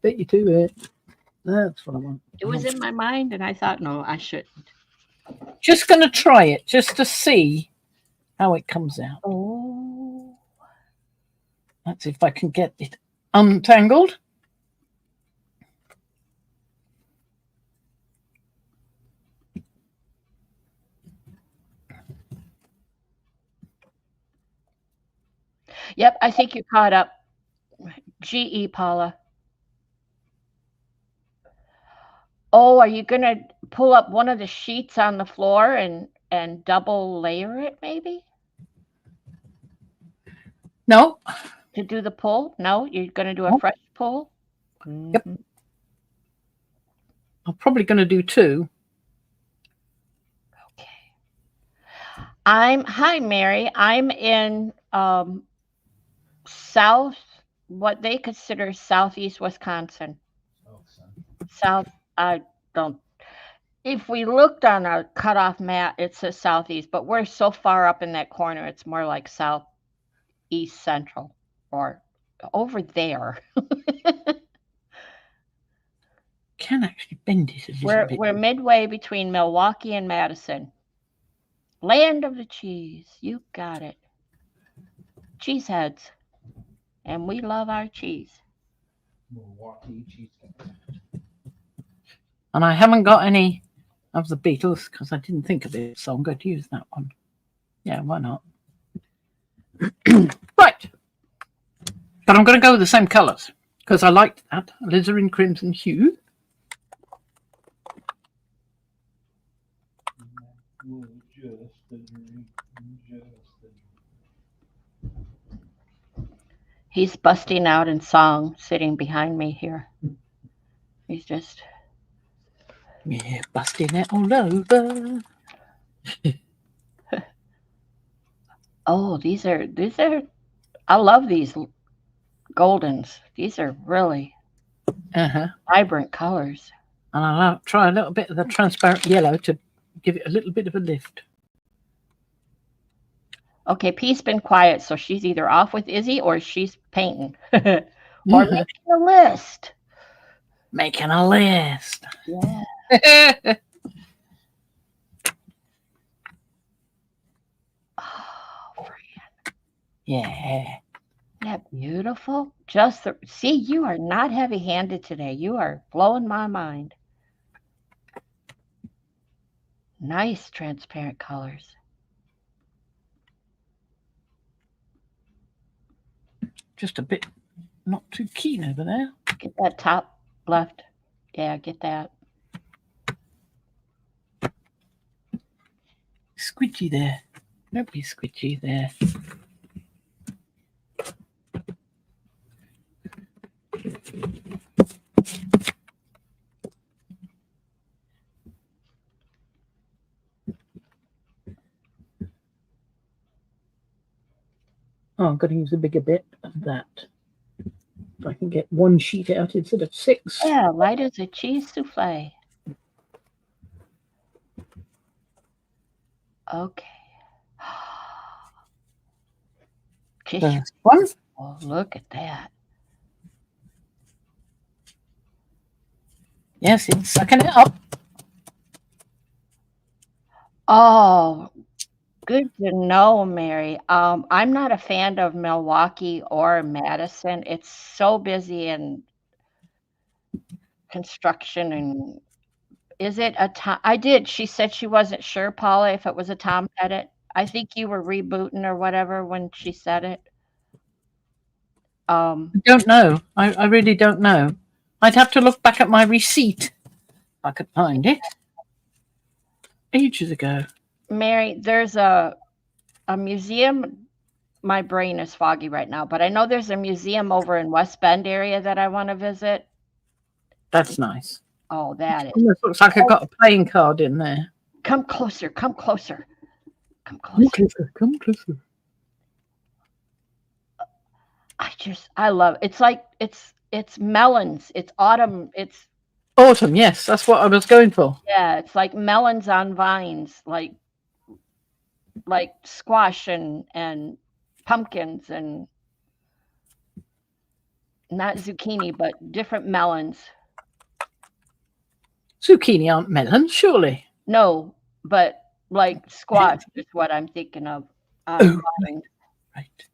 Beat you to it. That's what I want. It was in my mind, and I thought, no, I shouldn't. Just going to try it, just to see how it comes out. Oh. Let's see if I can get it untangled. Yep, I think you caught up. GE, Paula. Oh, are you going to pull up one of the sheets on the floor and double layer it, maybe? No. To do the pull? No? You're going to do a fresh pull? Yep. I'm probably going to do two. Okay. Hi, Mary. I'm in South what they consider southeast Wisconsin. South, I don't. If we looked on a cutoff map, it says southeast, but we're so far up in that corner, it's more like southeast central or over there. Can actually bend it a little bit. We're midway between Milwaukee and Madison. Land of the cheese. You got it. Cheeseheads. And we love our cheese. Milwaukee cheese. And I haven't got any of the Beatles because I didn't think of it, so I'm going to use that one. Yeah, why not? Right. But I'm going to go with the same colours because I liked that. Alizarin crimson hue. He's busting out in song sitting behind me here. He's just... Yeah, busting it all over. Oh, these are, I love these goldens. These are really vibrant colors. And I'll try a little bit of the transparent yellow to give it a little bit of a lift. Okay, P's been quiet, so she's either off with Izzy or she's painting. Or making a list. Making a list. Yeah. Oh, Fran. Yeah. Isn't that beautiful? Just see, you are not heavy-handed today. You are blowing my mind. Nice transparent colors. Just a bit not too keen over there. Get that top left. Yeah, get that. Squidgy there. Don't be squidgy there. Oh, I'm going to use a bigger bit of that. If I can get one sheet out instead of 6. Yeah, light as a cheese souffle. Okay. First one. Oh, look at that. Yes, it's sucking it up. Oh, good to know, Mary. I'm not a fan of Milwaukee or Madison. It's so busy in construction. And is it a Tom? I did. She said she wasn't sure, Paula, if it was a Tom Pettit. I think you were rebooting or whatever when she said it. I don't know. I really don't know. I'd have to look back at my receipt if I could find it. Ages ago. Mary, there's a museum. My brain is foggy right now, but I know there's a museum over in West Bend area that I want to visit. That's nice. Oh, that is. Almost looks like I've got a playing card in there. Come closer. Come closer. Come Come closer. closer. Come closer. I love it. It's like it's melons. It's autumn. It's Autumn, yes, that's what I was going for. yeah, it's like melons on vines, like squash and pumpkins and not zucchini, but different melons. Zucchini aren't melons, surely. No, but like squash is what I'm thinking of. Oh, right.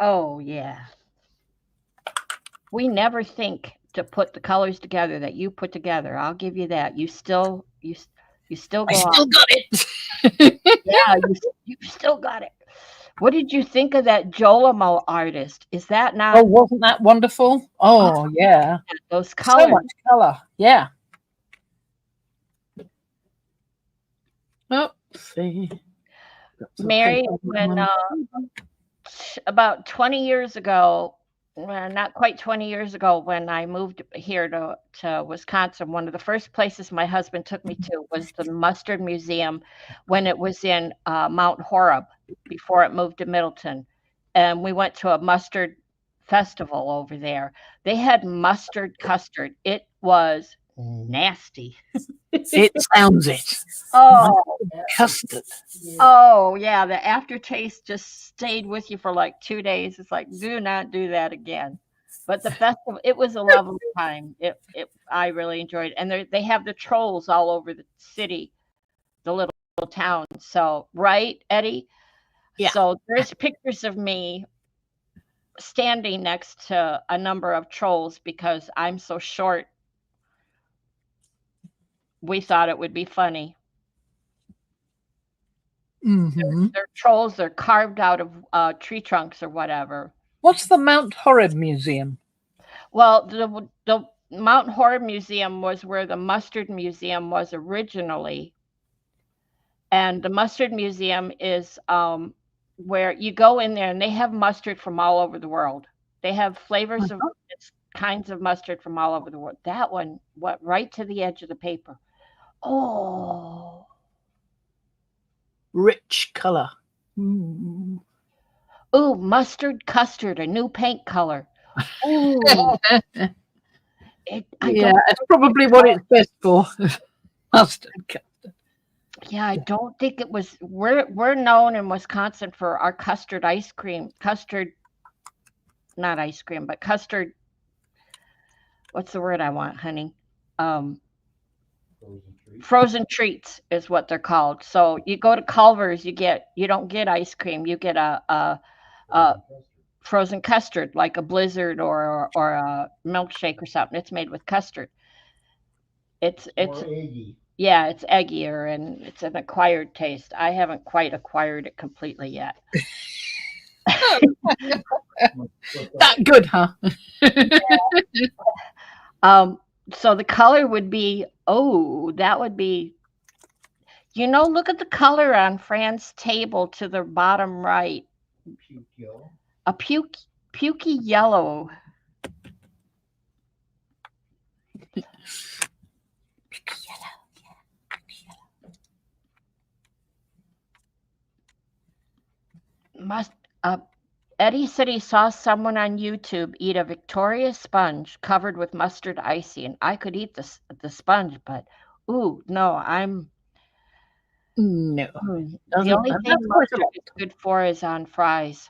Oh yeah. We never think to put the colors together that you put together. I'll give you that. You still go I still on. got it. Yeah, you still got it. What did you think of that Jolimo artist? Is that not Oh, wasn't that wonderful? Oh, yeah. those So colors? much colour. Yeah. Oh, let's see. Got some Mary, paper when on. about 20 years ago, well, not quite 20 years ago, when I moved here to Wisconsin, one of the first places my husband took me to was the Mustard Museum when it was in Mount Horeb before it moved to Middleton. and we went to a mustard festival over there. They had mustard custard. It was nasty. It sounds it. Oh, Custard. oh yeah. The aftertaste just stayed with you for like 2 days. It's like, do not do that again. But the festival, it was a lovely time. I really enjoyed it. And they have the trolls all over the city, the little town. So, right, Eddie? Yeah. So there's pictures of me standing next to a number of trolls because I'm so short. We thought it would be funny. Hmm. They're trolls. They're carved out of tree trunks or whatever. What's the Mount Horeb Museum? Well, the Mount Horeb Museum was where the Mustard Museum was originally. And the Mustard Museum is where you go in there and they have mustard from all over the world. They have flavors of kinds of mustard from all over the world. That one went right to the edge of the paper. Oh, Rich color. Mm. ooh, mustard custard, a new paint color. Ooh, I Yeah, it's probably what it's best for. Mustard custard. Yeah, I don't think it was. We're known in Wisconsin for our custard ice cream. Custard, not ice cream, but custard. What's the word I want, honey? Frozen treats is what they're called. So you go to Culver's, you don't get ice cream, you get a frozen custard, like a Blizzard or a milkshake or something. It's made with custard. It's eggy. Yeah, it's eggier and it's an acquired taste. I haven't quite acquired it completely yet. That good, huh? So the color would be, that would be, look at the color on Fran's table to the bottom right. Puke yellow. A pukey yellow. Eddie said he saw someone on YouTube eat a Victoria sponge covered with mustard icing. I could eat the sponge, but no, No. the only thing mustard is good for is on fries.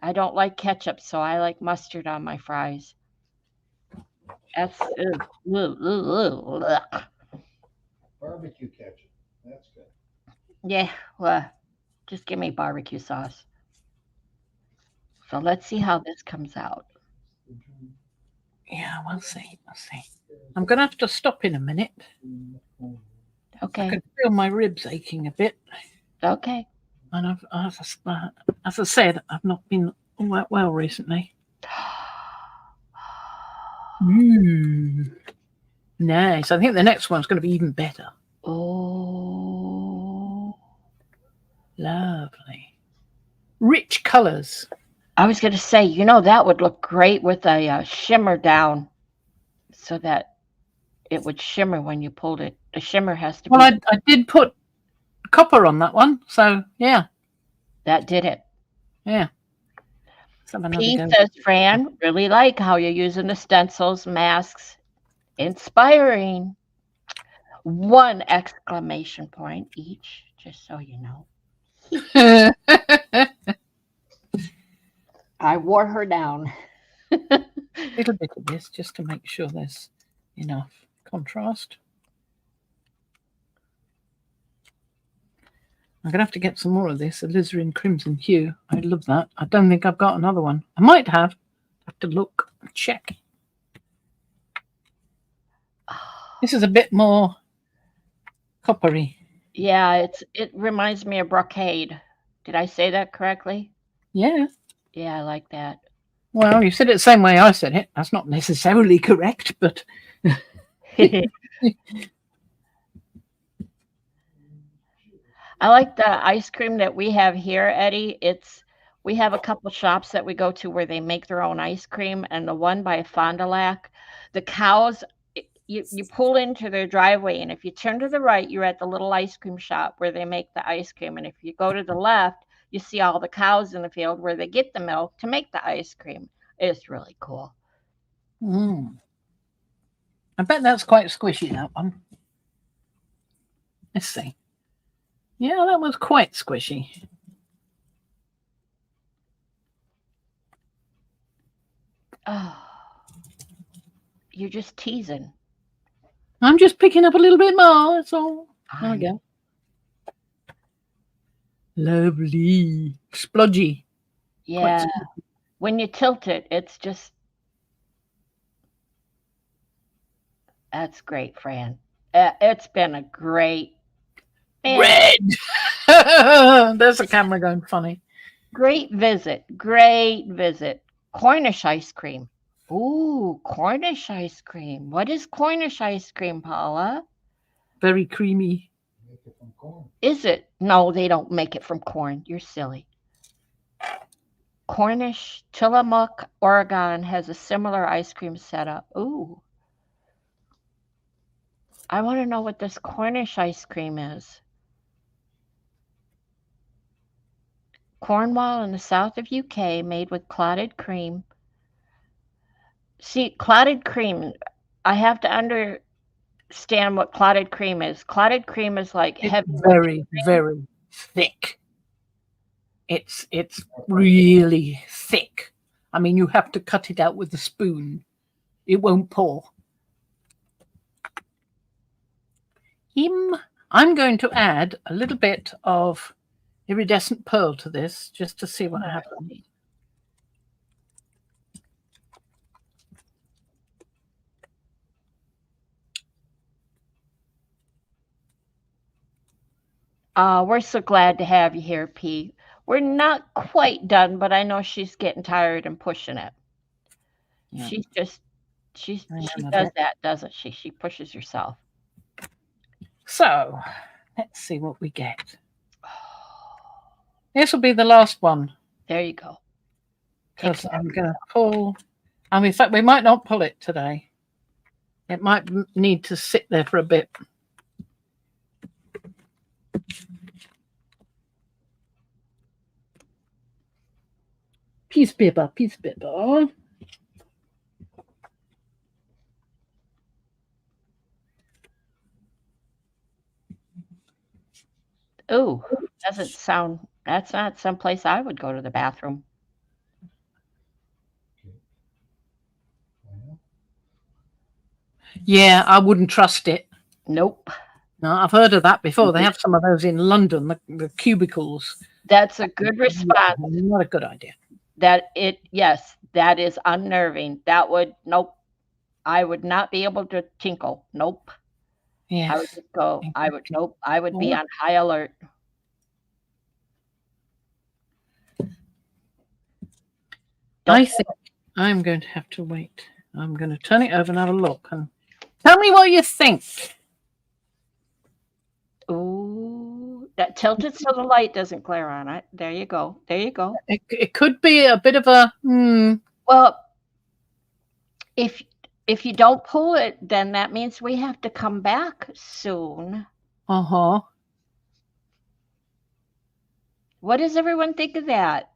I don't like ketchup, so I like mustard on my fries. That's Barbecue ketchup. That's good. yeah. Well, just give me barbecue sauce. So let's see how this comes out. Yeah, we'll see. I'm going to have to stop in a minute. I Okay. can feel my ribs aching a bit. Okay. And as I said, I've not been all that well recently. Nice. I think the next one's going to be even better. Oh, Lovely. Rich colors. I was going to say, that would look great with a shimmer down so that it would shimmer when you pulled it. The shimmer has to be. Well, I did put copper on that one. So, yeah. That did it. Yeah. P says, Fran, really like how you're using the stencils, masks. Inspiring. 1 exclamation point each, just so you know. I wore her down. A little bit of this just to make sure there's enough contrast. I'm going to have to get some more of this alizarin crimson hue. I love that. I don't think I've got another one. I might have to look and check. This is a bit more coppery. Yeah, it reminds me of brocade. Did I say that correctly? Yeah. Yeah, I like that. Well, you said it the same way I said it. That's not necessarily correct, but I like the ice cream that we have here, Eddie. We have a couple shops that we go to where they make their own ice cream, and the one by Fond du Lac, the cows, you pull into their driveway, and if you turn to the right, you're at the little ice cream shop where they make the ice cream, and if you go to the left, you see all the cows in the field where they get the milk to make the ice cream. It's really cool. Mm. I bet that's quite squishy, that one. Let's see. Yeah, that was quite squishy. Oh, you're just teasing. I'm just picking up a little bit more. That's all. There we go. Lovely. Splodgy. Yeah. When you tilt it, it's just. That's great, Fran. It's been a great. Red. There's the camera going funny. Great visit. Great visit. Cornish ice cream. Ooh, Cornish ice cream. What is Cornish ice cream, Paula? Very creamy. Make it from corn. Is it? No, they don't make it from corn. You're silly. Cornish, Tillamook, Oregon has a similar ice cream setup. Ooh. I want to know what this Cornish ice cream is. Cornwall in the south of UK, made with clotted cream. See, clotted cream, I have to understand what clotted cream is. Clotted cream is like It's heavy. very, very thick. It's really thick. I mean, you have to cut it out with a spoon. It won't pour. I'm going to add a little bit of iridescent pearl to this just to see what happens. We're so glad to have you here, P. We're not quite done, but I know she's getting tired and pushing it. Yeah. She Hang on a does bit. that, doesn't she? She pushes herself. So let's see what we get. This will be the last one There you go. because I'm going to pull. And in fact, we might not pull it today. It might need to sit there for a bit. Peace paper, peace paper. Ooh, doesn't sound. That's not someplace I would go to the bathroom. Well, Yeah, I wouldn't trust it. Nope. No, I've heard of that before. They have some of those in London, the cubicles. That's a good response. Not a good idea. Yes, that is unnerving. Nope. I would not be able to tinkle. Nope. Yes. I would just go, nope. I would be Well, on high alert. I think I'm going to have to wait. I'm going to turn it over and have a look and tell me what you think. Ooh, that tilted so the light doesn't glare on it. There you go. There you go. It could be a bit of a Well, if you don't pull it, then that means we have to come back soon. uh-huh. What does everyone think of that?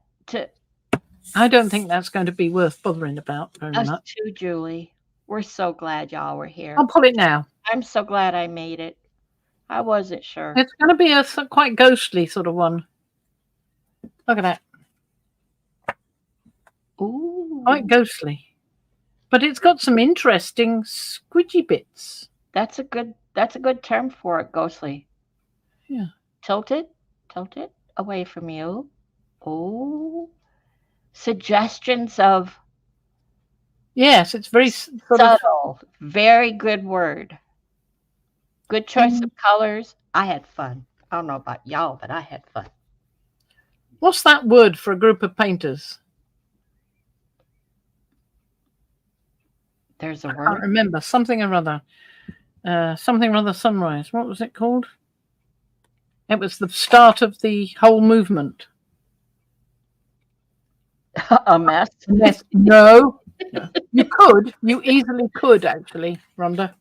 I don't think that's going to be worth bothering about very Us much. too, Julie. We're so glad y'all were here. I'll pull it now. I'm so glad I made it. I wasn't sure. It's going to be a quite ghostly sort of one. Look at that. Ooh, Quite ghostly. But it's got some interesting squidgy bits. that's a good term for it, ghostly. Yeah. Tilt it away from you. Oh, suggestions of Yes, it's very sort of subtle. Very good word. Good choice of colors. I had fun. I don't know about y'all, but I had fun. what's that word for a group of painters? There's a I can't word. remember. Something or other. Something or other sunrise. What was it called? It was the start of the whole movement. A mess. Yes. No. You easily could actually, Rhonda.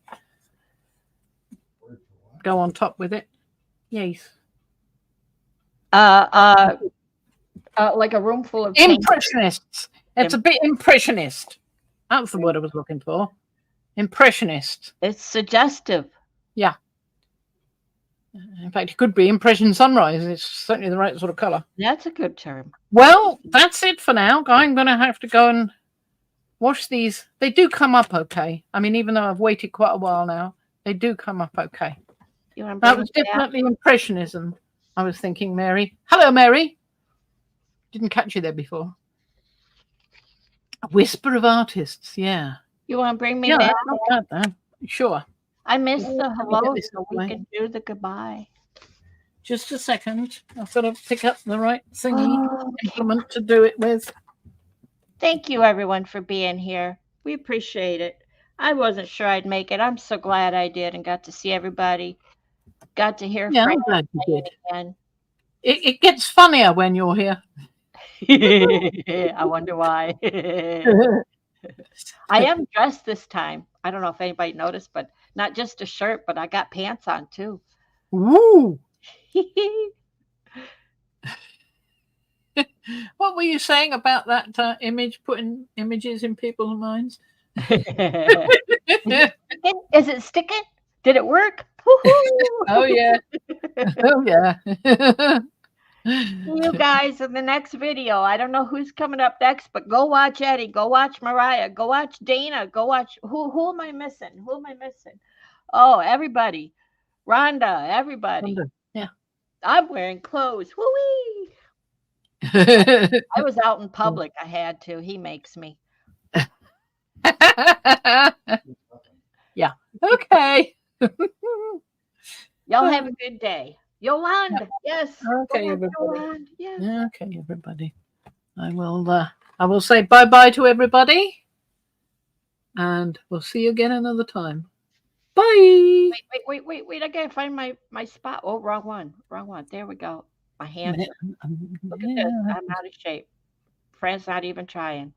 word for what? Go on top with it. Yes. like a room full of paint. Impressionists. It's a bit impressionist. That's the word I was looking for. Impressionist. It's suggestive. In fact, it could be impression sunrise. It's certainly the right sort of color. That's a good term. Well, that's it for now. I'm going to have to go and wash these. They do come up okay. I mean, even though I've waited quite a while now, they do come up okay. You want to That bring was it back? definitely impressionism, I was thinking, Mary. Hello, Mary. Didn't catch you there before. A whisper of artists, yeah. You want to bring me Yeah, back? not bad, then. Sure. I missed the Let me get hello, this so out of the we way. can do the goodbye. Just a second. I've got to pick up the right thingy Oh, implement to do it with. thank you, everyone, for being here. We appreciate it. I wasn't sure I'd make it. I'm so glad I did and got to see everybody. Got to hear Yeah, I'm Frank glad you did. again. It gets funnier when you're here. I wonder why. I am dressed this time. I don't know if anybody noticed, but not just a shirt, but I got pants on too. Woo! What were you saying about that image, putting images in people's minds? Is it sticking? Did it work? Woo-hoo! Oh, yeah. Oh, yeah. See you guys in the next video. I don't know who's coming up next, but go watch Eddie. Go watch Mariah. Go watch Dana. Go watch who am I missing? Who am I missing? Oh, everybody. Rhonda, everybody. Yeah. I'm wearing clothes. Woo-wee. I was out in public. I had to. He makes me. Yeah. Okay. Y'all have a good day. Yolanda. Yes. Okay, Go on, everybody. Yolanda. Yes. Okay, everybody. I will say bye-bye to everybody. And we'll see you again another time. Bye. Wait. I gotta find my spot. Oh, wrong one. Wrong one. There we go. My hands. Look at this. I'm out of shape. Fran's not even trying.